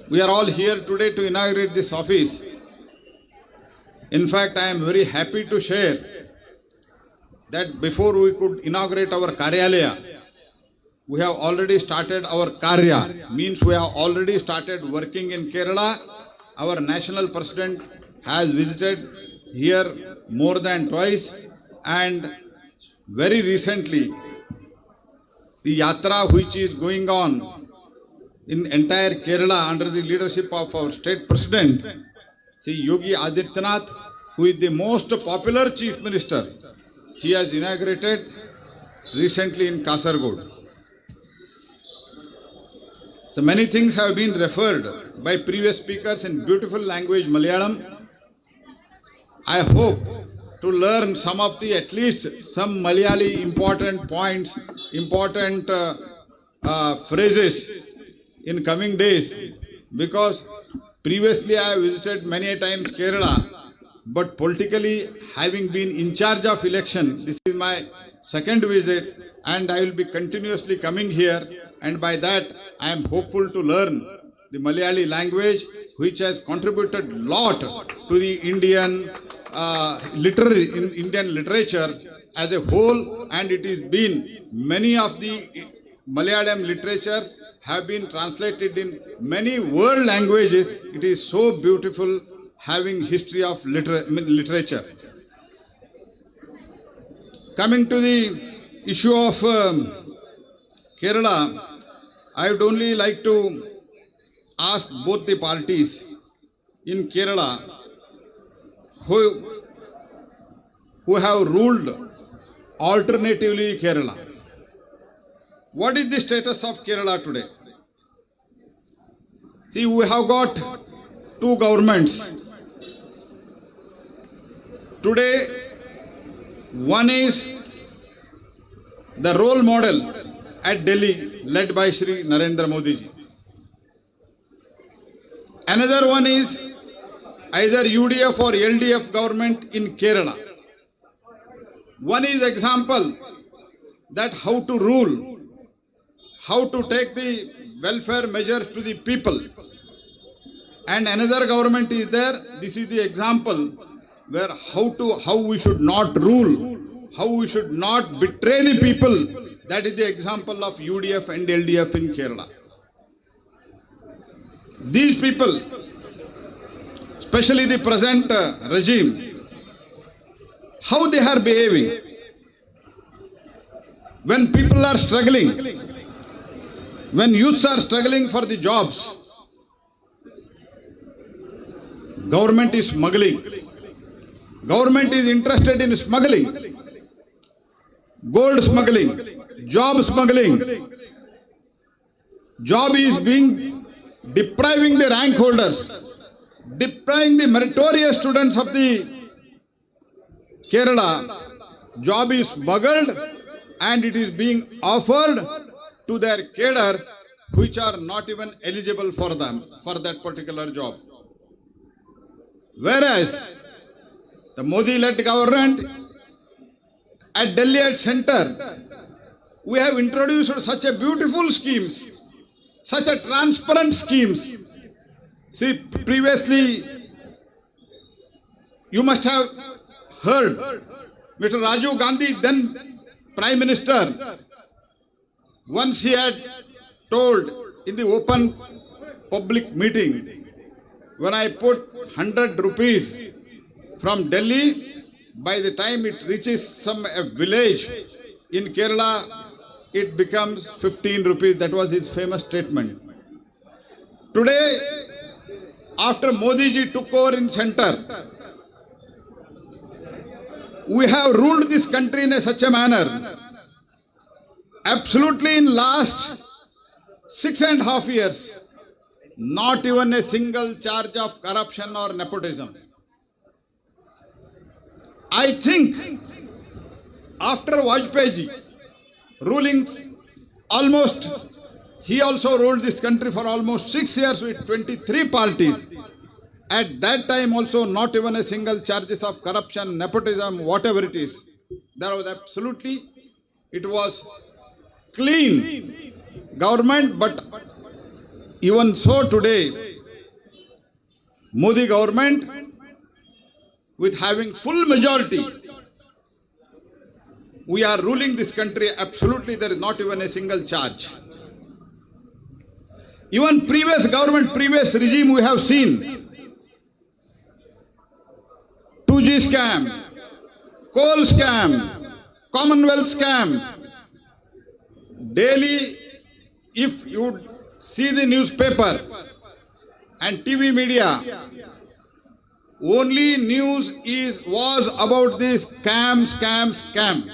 We are all here today to inaugurate this office. In fact, I am very happy to share that before we could inaugurate our Karyalaya, we have already started our Karya, means we have already started working in Kerala. Our national president has visited here more than twice, and very recently, the Yatra which is going on in entire Kerala under the leadership of our state president, Sri Yogi Adityanath, who is the most popular chief minister, he has inaugurated recently in Kasaragod. So many things have been referred by previous speakers in beautiful language Malayalam. I hope to learn some of the, at least some Malayali important points, important phrases in coming days, because previously I have visited many a times Kerala, but politically having been in charge of election, this is my second visit, and I will be continuously coming here, and by that I am hopeful to learn the Malayali language, which has contributed a lot to the Indian Indian literature as a whole, and it has been many of the Malayalam literatures have been translated in many world languages. It is so beautiful having history of literature. Coming to the issue of Kerala, I would only like to ask both the parties in Kerala who have ruled alternatively Kerala. What is the status of Kerala today? See, we have got two governments. Today, one is the role model at Delhi, led by Shri Narendra Modi ji. Another one is either UDF or LDF government in Kerala. One is example that how to rule, how to take the welfare measures to the people. And another government is there. This is the example where how we should not rule, how we should not betray the people. That is the example of UDF and LDF in Kerala. These people, especially the present regime, how they are behaving when people are struggling, when youths are struggling for the jobs. Government is smuggling. Government is interested in smuggling, gold smuggling, job smuggling. Job is being depriving the rank holders, depriving the meritorious students of the Kerala. Job is smuggled and it is being offered to their cadre which are not even eligible for them, for that particular job. Whereas the Modi-led government at Delhi at center, we have introduced such a beautiful schemes, such a transparent schemes. See, previously you must have heard Mr. Rajiv Gandhi, then Prime Minister, once he had told in the open public meeting, when I put 100 rupees from Delhi, by the time it reaches a village in Kerala, it becomes 15 rupees. That was his famous statement. Today, after Modi ji took over in center, we have ruled this country in such a manner. Absolutely in last 6.5 years, not even a single charge of corruption or nepotism. I think after Vajpayee ji ruling almost, he also ruled this country for almost 6 years with 23 parties. At that time also not even a single charges of corruption, nepotism, whatever it is. There was absolutely, it was clean government, but even so today, Modi government with having full majority, we are ruling this country. Absolutely there is not even a single charge. Even previous government, previous regime we have seen 2G scam, coal scam, Commonwealth scam. Daily, if you see the newspaper and TV media, only news was about this scam.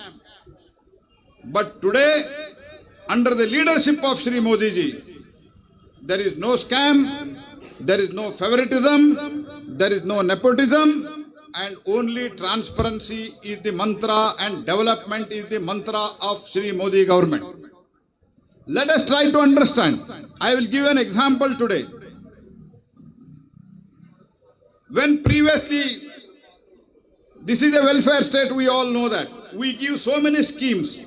But today, under the leadership of Shri Modi ji, there is no scam, there is no favoritism, there is no nepotism, and only transparency is the mantra and development is the mantra of Shri Modi government. Let us try to understand. I will give an example today. When previously, this is a welfare state, we all know that. We give so many schemes,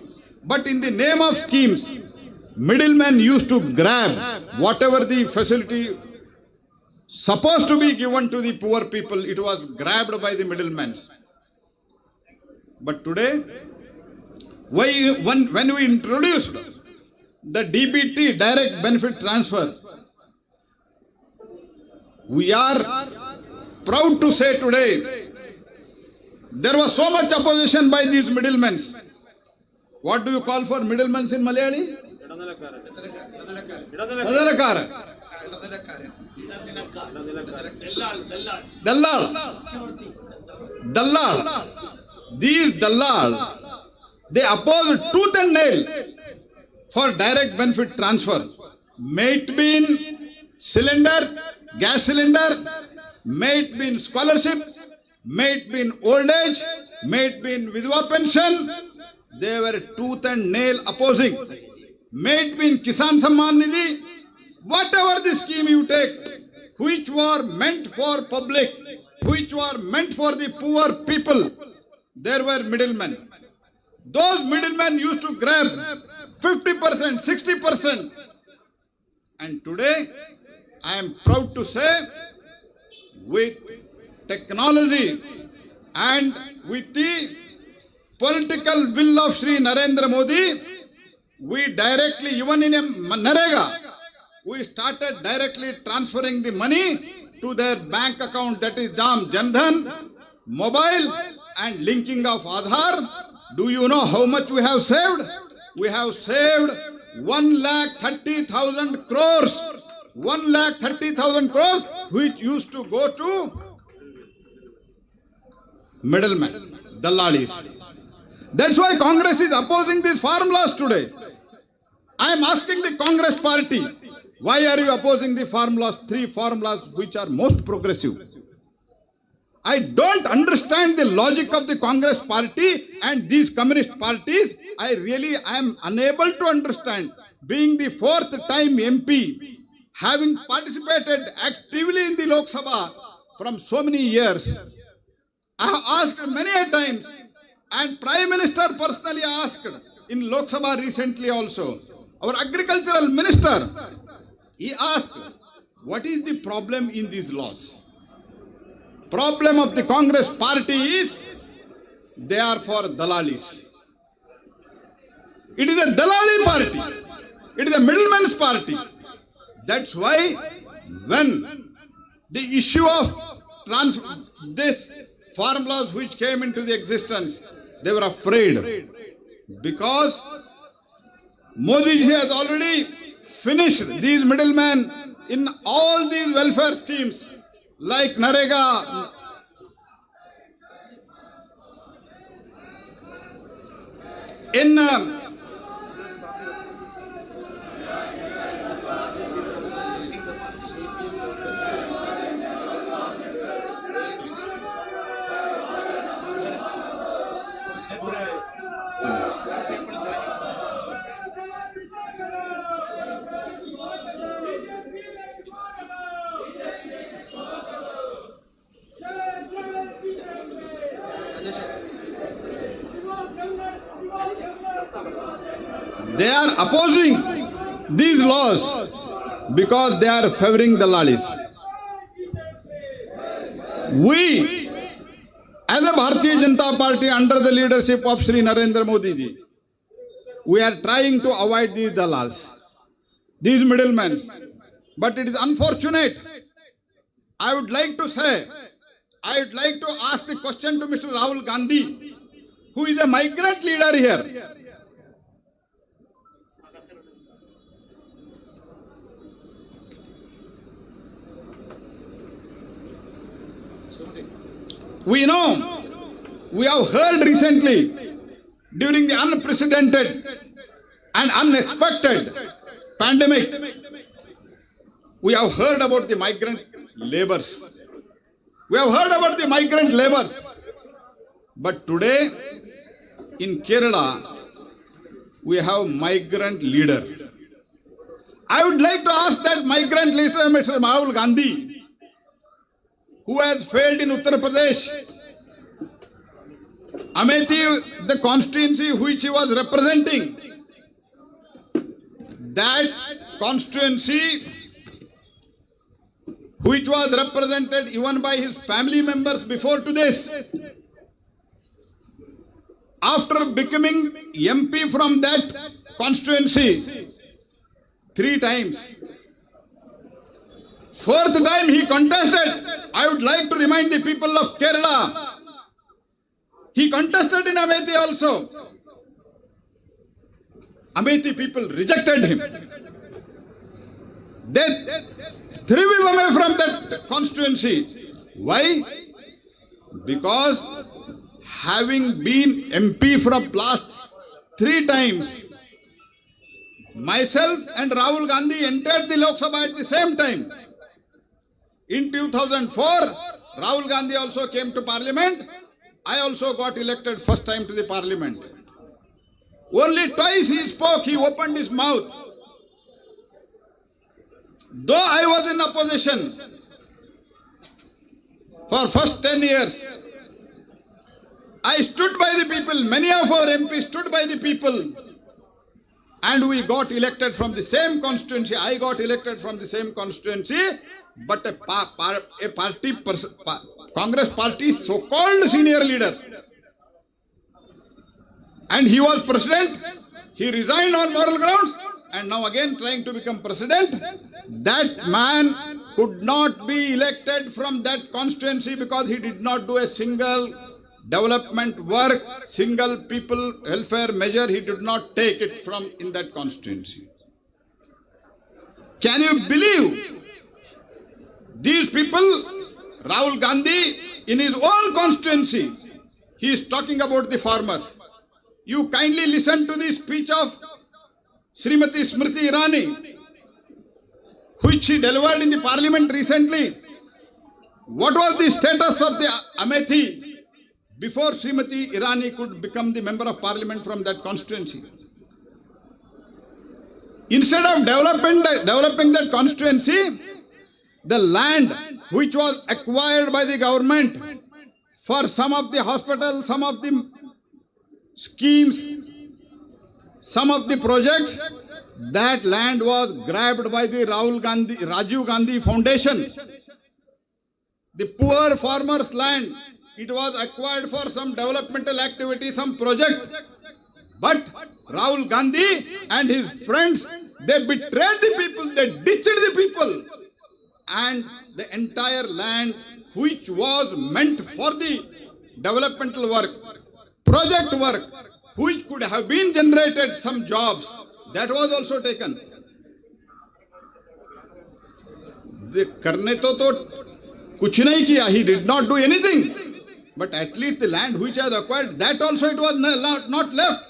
but in the name of schemes, middlemen used to grab whatever the facility supposed to be given to the poor people, it was grabbed by the middlemen. But today, when we introduced the DBT, direct benefit transfer, we are proud to say today, there was so much opposition by these middlemen. What do you call for middlemen in Malayali? Dallal. These Dallal, they oppose tooth and nail for direct benefit transfer. May it be in cylinder, gas cylinder, may it be in scholarship, may it be in old age, may it be in Vidwa pension. They were tooth and nail opposing. May it be in Kisan Samman Nidhi, whatever the scheme you take, which were meant for public, which were meant for the poor people, there were middlemen. Those middlemen used to grab 50%, 60%. And today, I am proud to say, with technology and with the political will of Shri Narendra Modi, we directly, even in a Narega, we started directly transferring the money to their bank account, that is Jan Dhan, mobile, and linking of Aadhaar. Do you know how much we have saved? We have saved 1,30,000 crores. 1,30,000 crores, which used to go to middlemen, Dallalis. That's why Congress is opposing these farm laws today. I am asking the Congress party, why are you opposing the farm laws, 3 farm laws which are most progressive? I don't understand the logic of the Congress party and these communist parties. I am unable to understand. Being the 4th time MP, having participated actively in the Lok Sabha from so many years, I have asked many a times, and Prime Minister personally asked in Lok Sabha recently also. Our agricultural minister, he asked, what is the problem in these laws? Problem of the Congress party is, they are for Dallalis. It is a Dalali party. It is a middleman's party. That's why when the issue of this formulas which came into the existence, they were afraid because Modi ji has already finished these middlemen in all these welfare schemes like Narega. In they are opposing these laws because they are favoring the Dalalis. We, as a Bharatiya Janata Party under the leadership of Shri Narendra Modi ji, we are trying to avoid these Dalals, these middlemen. But it is unfortunate. I would like to ask the question to Mr. Rahul Gandhi, who is a migrant leader here. We know, we have heard recently during the unprecedented and unexpected pandemic, we have heard about the migrant laborers. We have heard about the migrant laborers. But today in Kerala, we have migrant leader. I would like to ask that migrant leader, Mr. Rahul Gandhi, who has failed in Uttar Pradesh, Amethi, the constituency which he was representing, that constituency which was represented even by his family members before to this, after becoming MP from that constituency 3 times, 4th time he contested. I would like to remind the people of Kerala, he contested in Amethi also. Amethi people rejected him. They threw him away from that constituency. Why? Because having been MP from last 3 times, myself and Rahul Gandhi entered the Lok Sabha at the same time. In 2004, Rahul Gandhi also came to parliament. I also got elected first time to the parliament. Only twice he spoke, he opened his mouth. Though I was in opposition for first 10 years, I stood by the people, many of our MPs stood by the people, and we got elected from the same constituency. I got elected from the same constituency, but a Congress party so-called senior leader, and he was president, he resigned on moral grounds, and now again trying to become president. That man could not be elected from that constituency because he did not do a single development work, single people welfare measure, he did not take it from in that constituency. Can you believe? These people, Rahul Gandhi, in his own constituency, he is talking about the farmers. You kindly listen to the speech of Srimati Smriti Irani, which she delivered in the parliament recently. What was the status of the Amethi before Srimati Irani could become the member of parliament from that constituency? Instead of developing that constituency, the land which was acquired by the government for some of the hospitals, some of the schemes, some of the projects, that land was grabbed by the Rajiv Gandhi Foundation. The poor farmers' land, it was acquired for some developmental activity, some project. But Rahul Gandhi and his friends, they betrayed the people, they ditched the people. And the entire land which was meant for the developmental work, project work, which could have been generated some jobs, that was also taken. The करने तो कुछ नहीं किया, he did not do anything. But at least the land which has acquired, that also it was not left.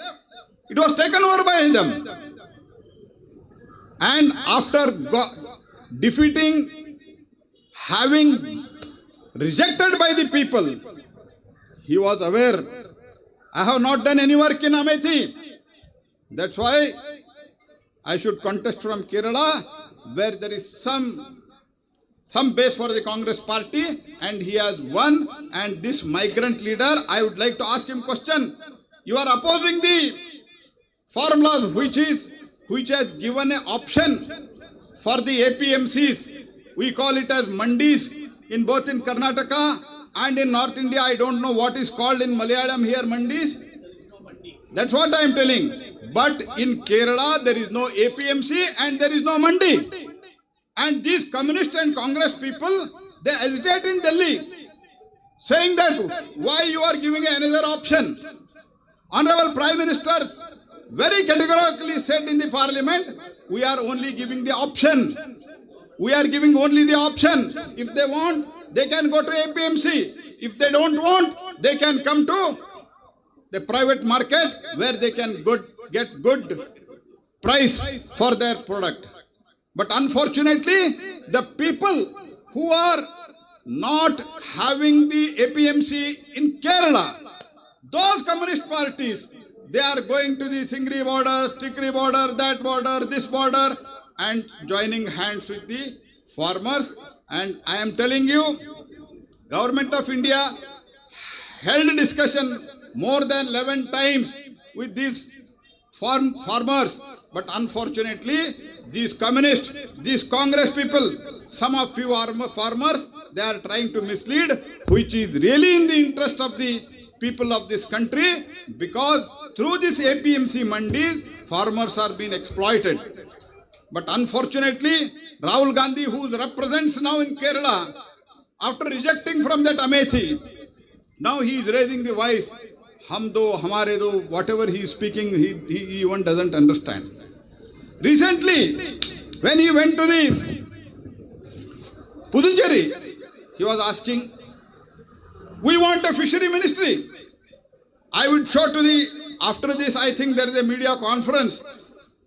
It was taken over by them. And after defeating, having rejected by the people, he was aware, I have not done any work in Amethi. That's why I should contest from Kerala, where there is some base for the Congress party, and he has won. And this migrant leader, I would like to ask him question. You are opposing the formulas which has given an option for the APMCs. We call it as mandis in both in Karnataka and in North India. I don't know what is called in Malayalam here, mandis. That's what I am telling. But in Kerala, there is no APMC and there is no mandi. And these communist and Congress people, they hesitate in Delhi, saying that why you are giving another option. Honorable Prime Minister very categorically said in the Parliament, we are only giving the option. We are giving only the option. If they want, they can go to APMC. If they don't want, they can come to the private market where they can get good price for their product. But unfortunately, the people who are not having the APMC in Kerala, those communist parties, they are going to the Singri border, Stikri border, that border, this border, and joining hands with the farmers. And I am telling you, Government of India held discussion more than 11 times with these farmers. But unfortunately, these communists, these Congress people, some of few farmers, they are trying to mislead, which is really in the interest of the people of this country, because through this APMC mandis, farmers are being exploited. But unfortunately, Rahul Gandhi, who represents now in Kerala, after rejecting from that Amethi, now he is raising the voice, hum do, hamare do, whatever he is speaking, he even doesn't understand. Recently, when he went to the Puducherry, he was asking, we want a fishery ministry. I would show to the, after this I think there is a media conference,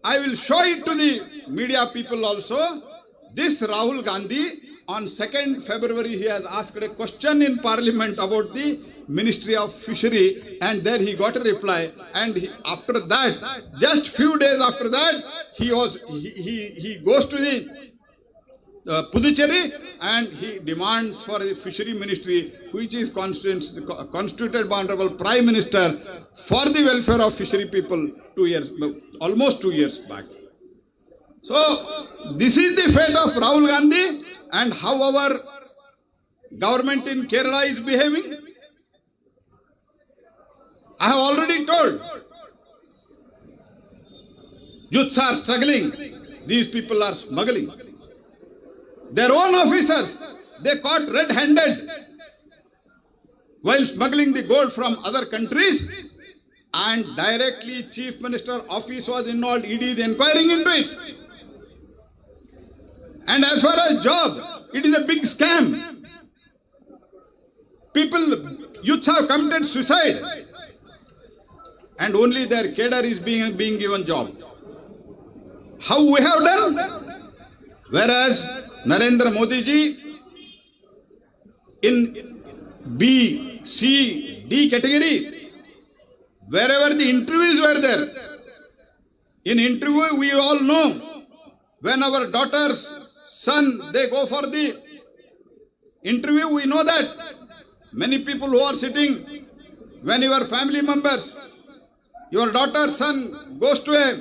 I will show it to the media people also. This Rahul Gandhi, on 2nd February, he has asked a question in Parliament about the Ministry of Fishery, and there he got a reply. And after that, just few days after that, he goes to the Puducherry and he demands for a fishery ministry, which is constituted by Honorable Prime Minister for the welfare of fishery people almost 2 years back. So this is the fate of Rahul Gandhi and how our government in Kerala is behaving. I have already told, youths are struggling, these people are smuggling. Their own officers, they caught red-handed while smuggling the gold from other countries, and directly Chief Minister office was involved, ED is inquiring into it. And as far as job, it is a big scam. Youths have committed suicide, and only their cadre is being given job. How we have done? Whereas Narendra Modi ji in B, C, D category, wherever the interviews were there, in interview we all know, when our daughters, son, they go for the interview, we know that many people who are sitting, when your family members, your daughter, son goes to a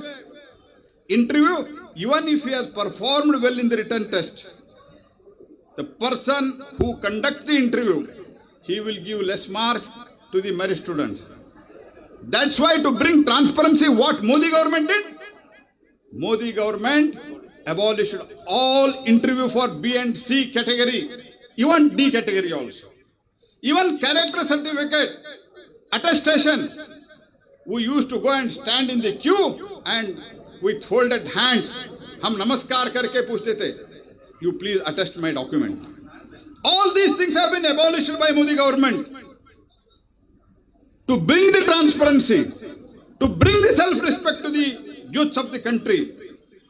interview, even if he has performed well in the written test, the person who conducts the interview, he will give less marks to the merit students. That's why to bring transparency, what Modi government did? Modi government abolished all interview for B and C category, even D category also. Even character certificate, attestation. We used to go and stand in the queue and with folded hands, हम नमस्कार करके पूछते थे, you please attest my document. All these things have been abolished by Modi government to bring the transparency, to bring the self-respect to the youths of the country.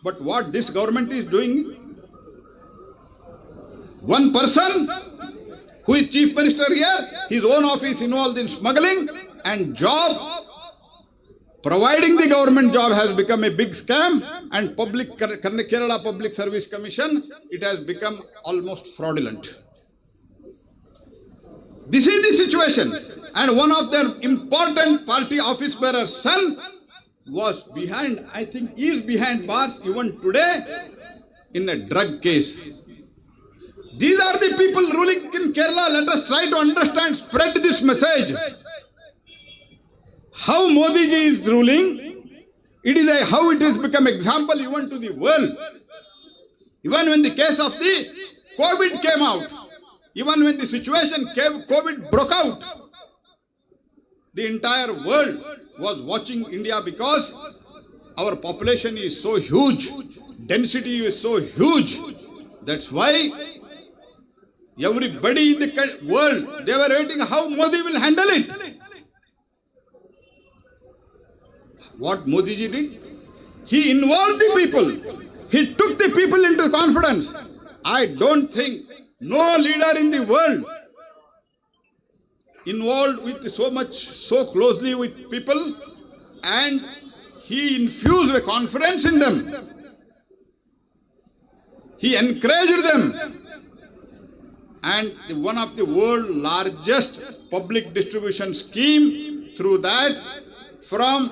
But what this government is doing, one person who is chief minister here, his own office involved in smuggling and job, providing the government job has become a big scam, and Kerala Public Service Commission, it has become almost fraudulent. This is the situation, and one of their important party office bearer's son was behind, I think is behind bars even today in a drug case. These are the people ruling in Kerala. Let us try to understand, spread this message. How Modi ji is ruling, it is how it has become example even to the world. Even when the case of the COVID came out, even when the situation COVID broke out, the entire world was watching India because our population is so huge, density is so huge. That's why everybody in the world, they were waiting how Modi will handle it. What Modi ji did? He involved the people. He took the people into confidence. I don't think no leader in the world involved with so closely with people, and he infused a confidence in them. He encouraged them. And one of the world's largest public distribution scheme, through that, from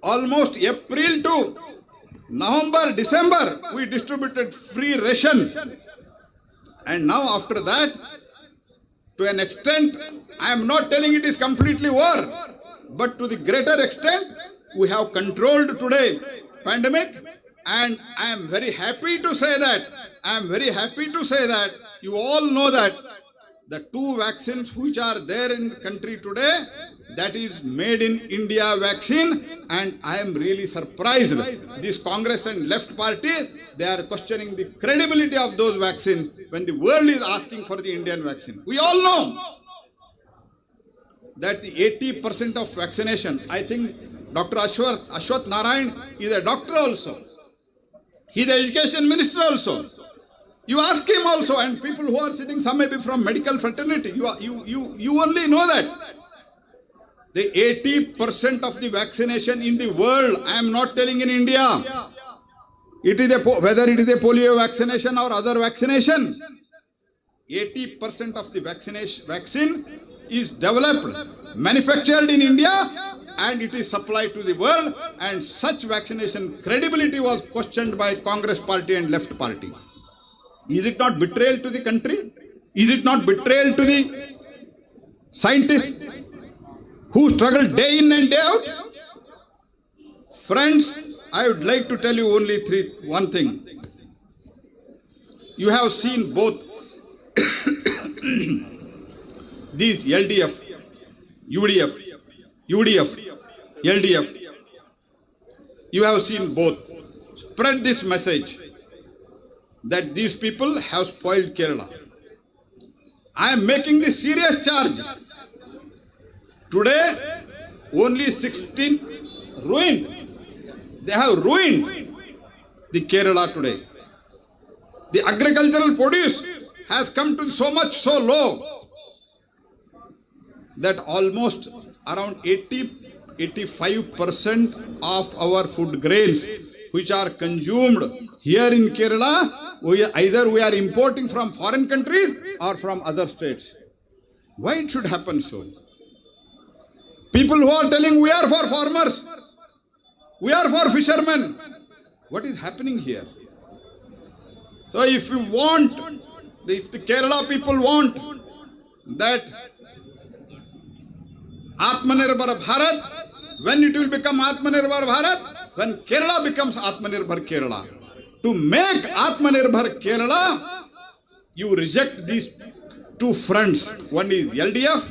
almost April to November, December, we distributed free ration. And now after that, to an extent, I am not telling it is completely over, but to the greater extent, we have controlled today pandemic, and I am very happy to say that, you all know that the 2 vaccines which are there in the country today, that is made in India vaccine, and I am really surprised. This Congress and left party, they are questioning the credibility of those vaccines when the world is asking for the Indian vaccine. We all know that the 80% of vaccination, I think Dr. Ashwath Narayan is a doctor also. He is the education minister also. You ask him also, and people who are sitting, some may be from medical fraternity, you only know that. The 80% of the vaccination in the world, I am not telling in India, it is whether it is a polio vaccination or other vaccination, 80% of the vaccine is developed, manufactured in India, and it is supplied to the world, and such vaccination credibility was questioned by Congress party and left party. Is it not betrayal to the country? Is it not betrayal to the scientists who struggle day in and day out? Friends, I would like to tell you only one thing. You have seen both these LDF, UDF, LDF. You have seen both. Spread this message that these people have spoiled Kerala. I am making this serious charge. Today, only 16 ruined. They have ruined the Kerala today. The agricultural produce has come to so low that almost around 85% of our food grains which are consumed here in Kerala, either we are importing from foreign countries or from other states. Why it should happen so? People who are telling we are for farmers, we are for fishermen. What is happening here? So if you want, if the Kerala people want that Atmanirbhar Bharat, When it will become Atmanirbhar Bharat? When Kerala becomes Atmanirbhar Kerala. To make Atmanirbhar Kerala, you reject these two fronts. One is LDF,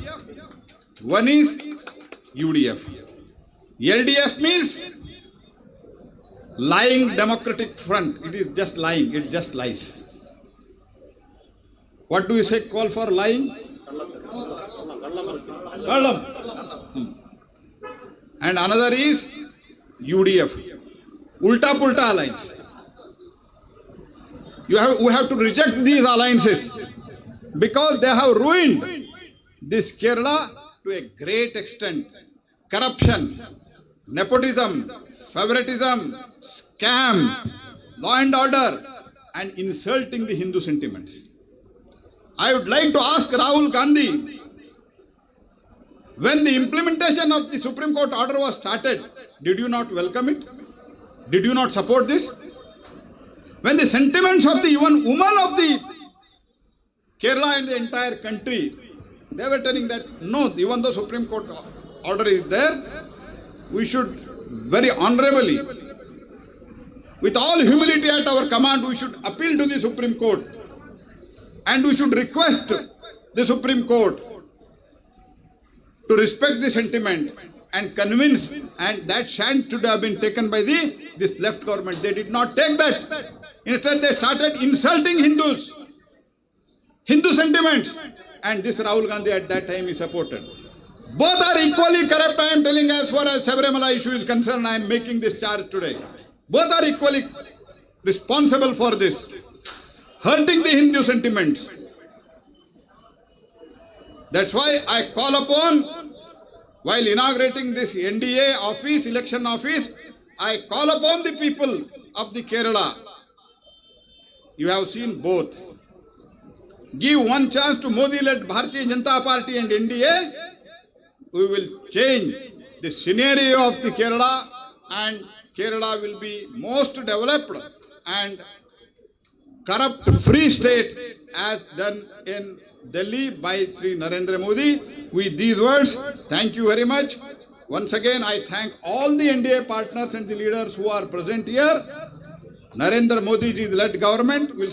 one is UDF. LDF means lying democratic front. It is just lying, it just lies. What do you say, call for lying? Kallam. And another is UDF, Ulta Pulta alliance. We have to reject these alliances because they have ruined this Kerala to a great extent. Corruption, nepotism, favoritism, scam, law and order, and insulting the Hindu sentiments. I would like to ask Rahul Gandhi, when the implementation of the Supreme Court order was started, did you not welcome it? Did you not support this? When the sentiments of the even women of the Kerala and the entire country, they were telling that no, even though Supreme Court order is there, we should very honorably, with all humility at our command, we should appeal to the Supreme Court and we should request the Supreme Court to respect the sentiment and convince, and that chant should have been taken by this left government. They did not take that. Instead, they started insulting Hindus, Hindu sentiments, and this Rahul Gandhi at that time is supported. Both are equally corrupt. I am telling, as far as Sabarimala issue is concerned, I am making this charge today. Both are equally responsible for this, hurting the Hindu sentiments. That's why I call upon, while inaugurating this NDA office, election office, I call upon the people of the Kerala. You have seen both. Give one chance to Modi-led Bharatiya Janata Party and NDA. We will change the scenario of the Kerala, and Kerala will be most developed and corrupt-free state as done in Delhi by Sri Narendra Modi. With these words, thank you very much. Once again, I thank all the NDA partners and the leaders who are present here. Narendra Modi-ji's led government will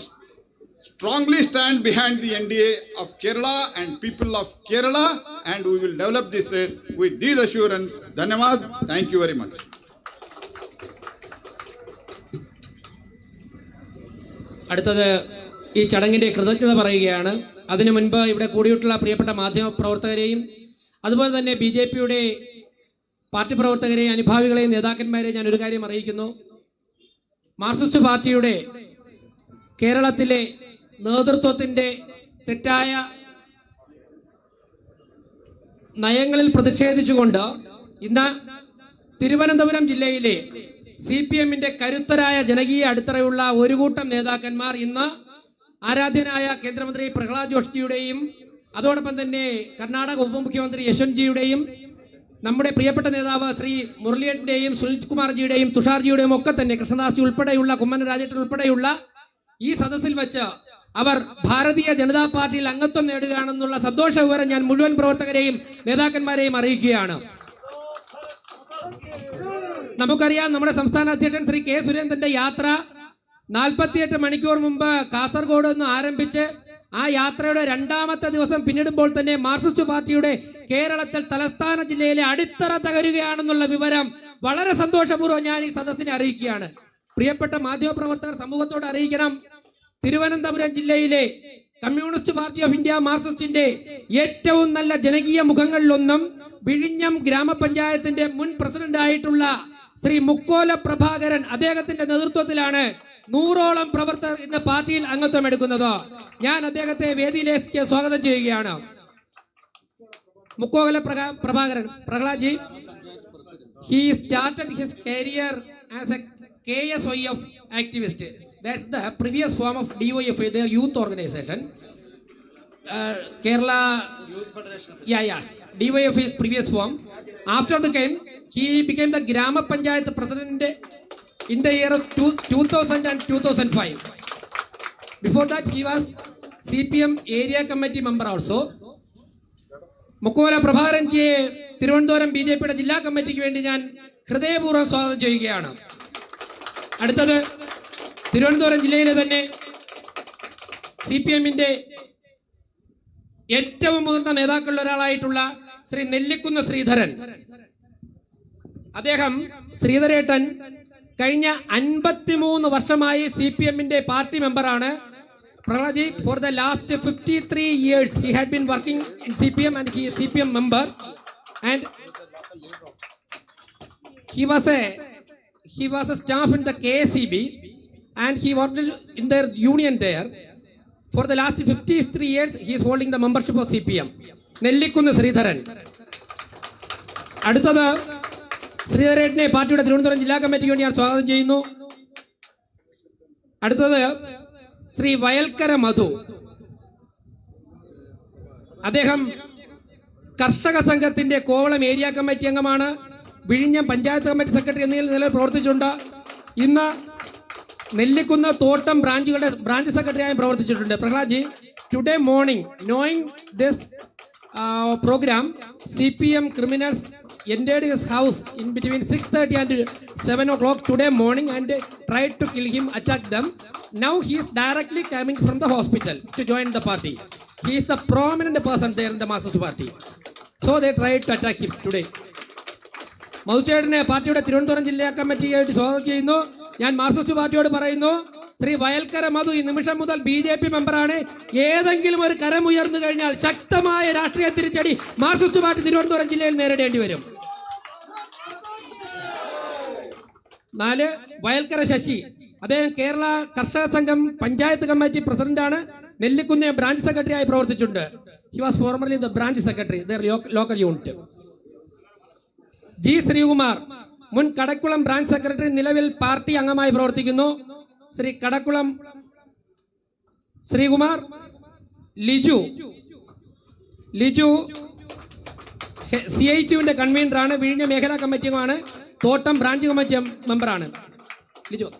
strongly stand behind the NDA of Kerala and people of Kerala, and we will develop this with these assurance. Dhanyavad. Thank you very much. അടുത്തത് ഈ ചടങ്ങിൻ്റെ കൃതജ്ഞത പറയുകയാണ്. അതിനു മുൻപ് ഇവിടെ കൂടിയിട്ടുള്ള പ്രിയപ്പെട്ട മാധ്യമപ്രവർത്തകരെയും അതുപോലെ തന്നെ BJPയുടെ പാർട്ടി പ്രവർത്തകരെയും അനുഭാവികളെയും നേതാക്കന്മാരെയും ഞാൻ ഒരു കാര്യം അറിയിക്കുന്നു. മാർക്സിസ്റ്റ് പാർട്ടിയുടെ കേരളത്തിലെ നേതൃത്വത്തിൻ്റെ തെറ്റായ നയങ്ങളിൽ പ്രതിഷേധിച്ചുകൊണ്ട് ഇന്ന് തിരുവനന്തപുരം ജില്ലയിലെ CPMന്റെ കരുത്തരായ ജനകീയ അടിത്തറയുള്ള ഒരു കൂട്ടം നേതാക്കന്മാർ ഇന്ന് ആരാധ്യനായ കേന്ദ്രമന്ത്രി പ്രഹ്ലാദ് ജോഷിയുടെയും അതോടൊപ്പം തന്നെ കർണാടക ഉപമുഖ്യമന്ത്രി യശ്വന്ത്ജിയുടെയും നമ്മുടെ പ്രിയപ്പെട്ട നേതാവ് ശ്രീ മുരളിയേട്ടൻ്റെയും സുനിൽ കുമാർജിയുടെയും തുഷാർജിയുടെയും ഒക്കെ തന്നെ കൃഷ്ണദാസ് ഉൾപ്പെടെയുള്ള കുമ്മനം രാജേട്ടൻ ഉൾപ്പെടെയുള്ള ഈ സദസ്സിൽ വെച്ച് അവർ ഭാരതീയ ജനതാ പാർട്ടിയിൽ അംഗത്വം നേടുകയാണെന്നുള്ള സന്തോഷ വിവരം ഞാൻ മുഴുവൻ പ്രവർത്തകരെയും നേതാക്കന്മാരെയും അറിയിക്കുകയാണ്. നമുക്കറിയാം, നമ്മുടെ സംസ്ഥാന അധ്യക്ഷൻ ശ്രീ കെ സുരേന്ദ്രന്റെ യാത്ര 48 മണിക്കൂർ മുമ്പ് കാസർഗോഡ് നിന്ന് ആരംഭിച്ച് ആ യാത്രയുടെ രണ്ടാമത്തെ ദിവസം പിന്നിടുമ്പോൾ തന്നെ മാർക്സിസ്റ്റ് പാർട്ടിയുടെ കേരളത്തിൽ തലസ്ഥാന ജില്ലയിലെ അടിത്തറ തകരുകയാണെന്നുള്ള വിവരം വളരെ സന്തോഷപൂർവ്വം ഞാൻ ഈ സദസ്സിനെ അറിയിക്കുകയാണ്. പ്രിയപ്പെട്ട മാധ്യമപ്രവർത്തകർ സമൂഹത്തോട് അറിയിക്കണം, തിരുവനന്തപുരം ജില്ലയിലെ കമ്മ്യൂണിസ്റ്റ് പാർട്ടി ഓഫ് ഇന്ത്യ മാർക്സിസ്റ്റിന്റെ ഏറ്റവും നല്ല ജനകീയ മുഖങ്ങളിലൊന്നും വിഴിഞ്ഞം ഗ്രാമപഞ്ചായത്തിന്റെ മുൻ പ്രസിഡന്റായിട്ടുള്ള ശ്രീ മുക്കോല പ്രഭാകരൻ, അദ്ദേഹത്തിന്റെ നേതൃത്വത്തിലാണ് 100ഓളം പ്രവർത്തകർ ഇന്ന് പാർട്ടിയിൽ അംഗത്വം എടുക്കുന്നത്. ഞാൻ അദ്ദേഹത്തെ വേദിയിലേക്ക് സ്വാഗതം ചെയ്യുകയാണ്. Mukkola Prabhakaran, പ്രഹ്ലാദ്ജി, he started his career as a KSYF activist. That's the previous form of DYFI, the youth organization. Kerala Youth Federation. Yeah. DYFI's previous form. After he became the Grama Panchayat president in the year of 2000 and 2005. Before that, he was CPM area committee member also. Mukola Prabharanjiye Thiruvananthapuram BJPയുടെ ജില്ലാ കമ്മിറ്റിക്ക് വേണ്ടി ഞാൻ ഹൃദയപൂർവ്വം സ്വാഗതം ചെയ്യുകയാണ്. അടുത്തത് തിരുവനന്തപുരം ജില്ലയിലെ തന്നെ CPMന്റെ ഏറ്റവും മുതിർന്ന നേതാക്കളിൽ ഒരാളായിട്ടുള്ള ശ്രീ നെല്ലിക്കുന്ന് ശ്രീധരൻ. അദ്ദേഹം ശ്രീധരേട്ടൻ കഴിഞ്ഞ 53 വർഷമായി CPMന്റെ പാർട്ടി മെമ്പറാണ്. Pralaji, for the last 53 years he had been working in CPM and he is CPM member, and he was a staff in the KSEB and he worked in their union there. For the last 53 years he is holding the membership of CPM. Nellikkunnu Sreedharan. അടുത്തത് ശ്രീധരേട്ടനെ പാർട്ടിയുടെ തിരുവനന്തപുരം ജില്ലാ കമ്മിറ്റിക്ക് വേണ്ടി ഞാൻ സ്വാഗതം ചെയ്യുന്നു. അടുത്തത് ശ്രീ വയൽക്കര മധു. അദ്ദേഹം കർഷക സംഘത്തിന്റെ കോവളം ഏരിയ കമ്മിറ്റി അംഗമാണ്. വിഴിഞ്ഞം പഞ്ചായത്ത് കമ്മിറ്റി സെക്രട്ടറി എന്നീ നിലയിൽ പ്രവർത്തിച്ചിട്ടുണ്ട്. ഇന്ന് നെല്ലിക്കുന്ന് തോട്ടം ബ്രാഞ്ച് സെക്രട്ടറിയായും പ്രവർത്തിച്ചിട്ടുണ്ട്. Prahlad ji, today morning knowing this program, CPM criminals entered his house in between 6:30 and 7 o'clock today morning and tried to kill him, attack them. Now he is directly coming from the hospital to join the party. He is the prominent person there in the Marxist party. So they tried to attack him today. മധുചേട്ടനെ പാർട്ടിയുടെ തിരുവനന്തപുരം ജില്ലാ കമ്മിറ്റിയായിട്ട് സ്വാഗതം ചെയ്യുന്നു. ഞാൻ Marxist പാർട്ടിയോട് പറയുന്നു, ശ്രീ വയൽക്കര മധു ഈ നിമിഷം മുതൽ BJP മെമ്പറാണ്. ഏതെങ്കിലും ഒരു കരമുയർന്നു കഴിഞ്ഞാൽ ശക്തമായ രാഷ്ട്രീയ തിരിച്ചടി മാർക്സിസ്റ്റ് പാർട്ടി തിരുവനന്തപുരം ജില്ലയിൽ നേരിടേണ്ടി വരും. 4 വയൽക്കര ശശി. അദ്ദേഹം കേരള കർഷക സംഘം പഞ്ചായത്ത് കമ്മിറ്റി പ്രസിഡന്റാണ്. നെല്ലിക്കുന്ന് ബ്രാഞ്ച് സെക്രട്ടറി ആയി പ്രവർത്തിച്ചിട്ടുണ്ട്. He was formerly the branch secretary there local unit. G Sreekumar, മുൻ കടക്കുളം ബ്രാഞ്ച് സെക്രട്ടറി, നിലവിൽ പാർട്ടി അംഗമായി പ്രവർത്തിക്കുന്നു. ശ്രീ കടക്കുളം ശ്രീകുമാർ. ലിജു CITUവിന്റെ കൺവീനറാണ്. വിഴിഞ്ഞ മേഖലാ കമ്മിറ്റി അംഗമാണ്. തോട്ടം ബ്രാഞ്ച് കമ്മിറ്റി മെമ്പറാണ്. Liju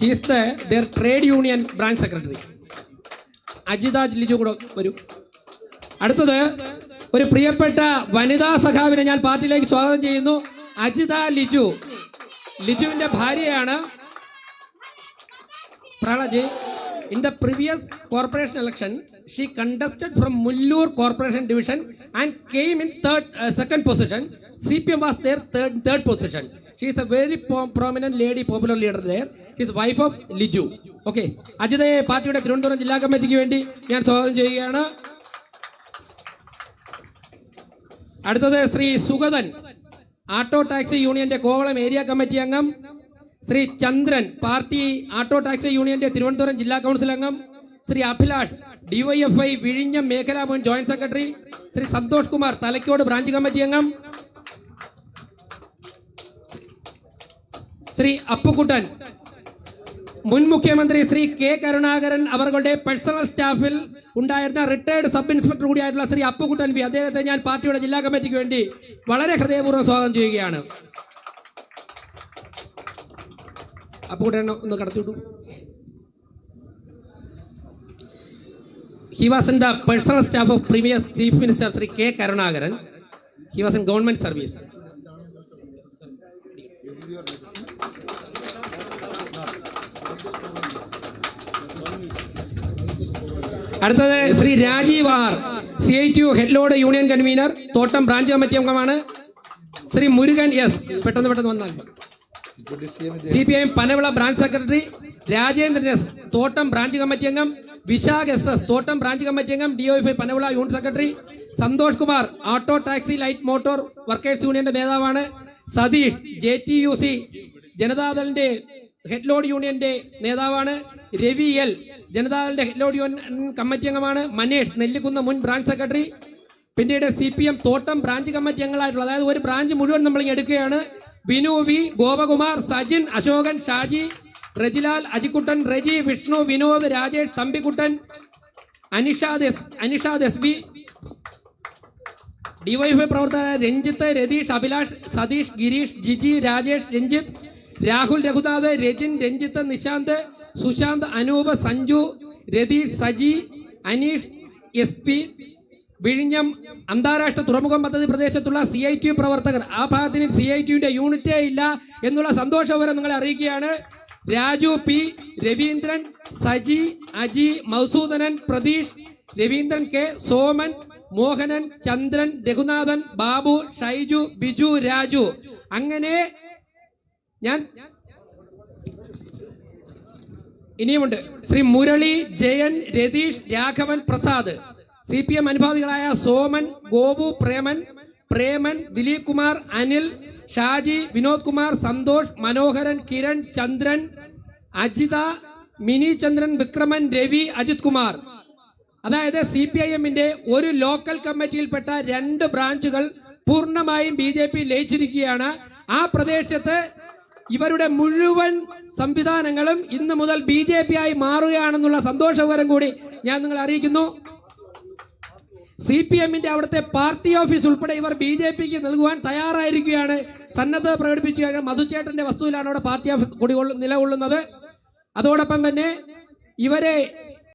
he is their trade union branch secretary. അജിതാജ് Liju കൂടെ വരൂ. അടുത്തത് ഒരു പ്രിയപ്പെട്ട വനിതാ സഖാവിനെ ഞാൻ പാർട്ടിയിലേക്ക് സ്വാഗതം ചെയ്യുന്നു. അജിത ലിജുവിന്റെ ഭാര്യയാണ്. പ്രളജി, in the previous corporation election she contested from Mullur corporation division and came in second position. CPM was there third position. She is a very prominent lady, popular leader there. She is wife of Liju. Okay, അജിതയെ പാർട്ടിയുടെ തിരുവനന്തപുരം ജില്ലാ കമ്മിറ്റിക്ക് വേണ്ടി ഞാൻ സ്വാഗതം ചെയ്യുകയാണ്. അടുത്തത് ശ്രീ സുഗതൻ, ആട്ടോ taxi യൂണിയന്റെ കോവളം ഏരിയ കമ്മിറ്റി അംഗം. ശ്രീ ചന്ദ്രൻ, പാർട്ടി ആട്ടോ ടാക്സി യൂണിയന്റെ തിരുവനന്തപുരം ജില്ലാ കൗൺസിൽ അംഗം. ശ്രീ അഭിലാഷ്, DYFI വിഴിഞ്ഞം മേഖലാ മുൻ joint secretary. Shri Santhosh Kumar, Thalakkod branch committee അംഗം. ശ്രീ അപ്പുക്കുട്ടൻ, മുൻ മുഖ്യമന്ത്രി ശ്രീ K. കരുണാകരൻ അവരുടെ പേഴ്സണൽ സ്റ്റാഫിൽ ഉണ്ടായിരുന്ന റിട്ടയർഡ് സബ് ഇൻസ്പെക്ടർ കൂടിയായിട്ടുള്ള ശ്രീ അപ്പുക്കുട്ടൻ വി. അദ്ദേഹത്തെ ഞാൻ പാർട്ടിയുടെ ജില്ലാ കമ്മിറ്റിക്ക് വേണ്ടി വളരെ ഹൃദയപൂർവ്വം സ്വാഗതം ചെയ്യുകയാണ്. അപ്പുക്കുട്ടൻ ഒന്ന് കടത്തിവിട്ടു. He was in the personal staff of previous Chief Minister Sri K. Karunakaran. He was in government service. അടുത്തത് Shri Rajeev R, CITU headload union convener, Thottam branch committee അംഗമാണ്. ശ്രീ മുരുകൻ S, പെട്ടെന്ന് വന്നാൽ. CPIM Panavila branch secretary. Rajendran S, Thottam branch committee അംഗം. Vishakh SS, Thottam branch committee അംഗം, DYFI Panavila unit secretary. Santhosh Kumar, auto taxi light motor workers യൂണിയന്റെ നേതാവാണ്. Sathish, JTUC ജനതാദളിന്റെ headload യൂണിയന്റെ നേതാവാണ്. രവി L, ജനതാദളിന്റെ ഹെഡ്ലോഡ് യൂണിയൻ കമ്മിറ്റി അംഗമാണ്. മനേഷ്, നെല്ലിക്കുന്ന് മുൻ ബ്രാഞ്ച് സെക്രട്ടറി. പിന്നീട് CPM തോട്ടം ബ്രാഞ്ച് കമ്മിറ്റി അംഗങ്ങളായിട്ടുള്ള, അതായത് ഒരു ബ്രാഞ്ച് മുഴുവൻ നമ്മൾ എടുക്കുകയാണ്. Vinu V, Gopakumar, Sajin, Ashokan, Shaji, Rejilal, Ajikuttan, Reji, Vishnu, Vinod, Rajesh, തമ്പിക്കുട്ടൻ, Anishad SB, DYFI പ്രവർത്തകർ രഞ്ജിത്ത്, രതീഷ്, അഭിലാഷ്, സതീഷ്, ഗിരീഷ്, ജിജി, രാജേഷ്, രഞ്ജിത്ത്, രാഹുൽ, രഘുനാഥ്, രജിൻ, രഞ്ജിത്ത്, നിശാന്ത്, സുശാന്ത്, അനൂപ്, സഞ്ജു, രതീഷ് സജി, അനീഷ് SP, വിഴിഞ്ഞം അന്താരാഷ്ട്ര തുറമുഖം പദ്ധതി പ്രദേശത്തുള്ള CITU പ്രവർത്തകർ. ആ ഭാഗത്തിന് CITUവിന്റെ യൂണിറ്റേ ഇല്ല എന്നുള്ള സന്തോഷവിവരം നിങ്ങളെ അറിയിക്കുകയാണ്. രാജു P, രവീന്ദ്രൻ, സജി, അജി, മൗസൂദനൻ, പ്രതീഷ്, രവീന്ദ്രൻ K, സോമൻ, മോഹനൻ, ചന്ദ്രൻ, രഘുനാഥൻ, ബാബു, ഷൈജു, ബിജു, രാജു. അങ്ങനെ ഞാൻ ഇനിയുമുണ്ട്. ശ്രീ മുരളി, ജയൻ, രതീഷ്, രാഘവൻ, പ്രസാദ്. CPM അനുഭാവികളായ സോമൻ, ഗോപു, പ്രേമൻ, ദിലീപ് കുമാർ, അനിൽ, ഷാജി, വിനോദ് കുമാർ, സന്തോഷ്, മനോഹരൻ, കിരൺ, ചന്ദ്രൻ, അജിത, മിനി ചന്ദ്രൻ, വിക്രമൻ, രവി, അജിത് കുമാർ. അതായത് CPIMന്റെ ഒരു ലോക്കൽ കമ്മിറ്റിയിൽപ്പെട്ട 2 ബ്രാഞ്ചുകൾ പൂർണ്ണമായും BJP ലയിച്ചിരിക്കുകയാണ്. ആ പ്രദേശത്ത് ഇവരുടെ മുഴുവൻ സംവിധാനങ്ങളും ഇന്നു മുതൽ BJP ആയി മാറുകയാണെന്നുള്ള സന്തോഷവിവരം കൂടി ഞാൻ നിങ്ങളെ അറിയിക്കുന്നു. CPMന്റെ അവിടുത്തെ പാർട്ടി ഓഫീസ് ഉൾപ്പെടെ ഇവർ BJPക്ക് നൽകുവാൻ തയ്യാറായിരിക്കുകയാണ്. സന്നദ്ധത പ്രകടിപ്പിക്കുകയാണ്. മധുചേട്ടന്റെ വസ്തുവിലാണ് അവിടെ പാർട്ടി ഓഫീസ് നിലകൊള്ളുന്നത്. അതോടൊപ്പം തന്നെ ഇവരെ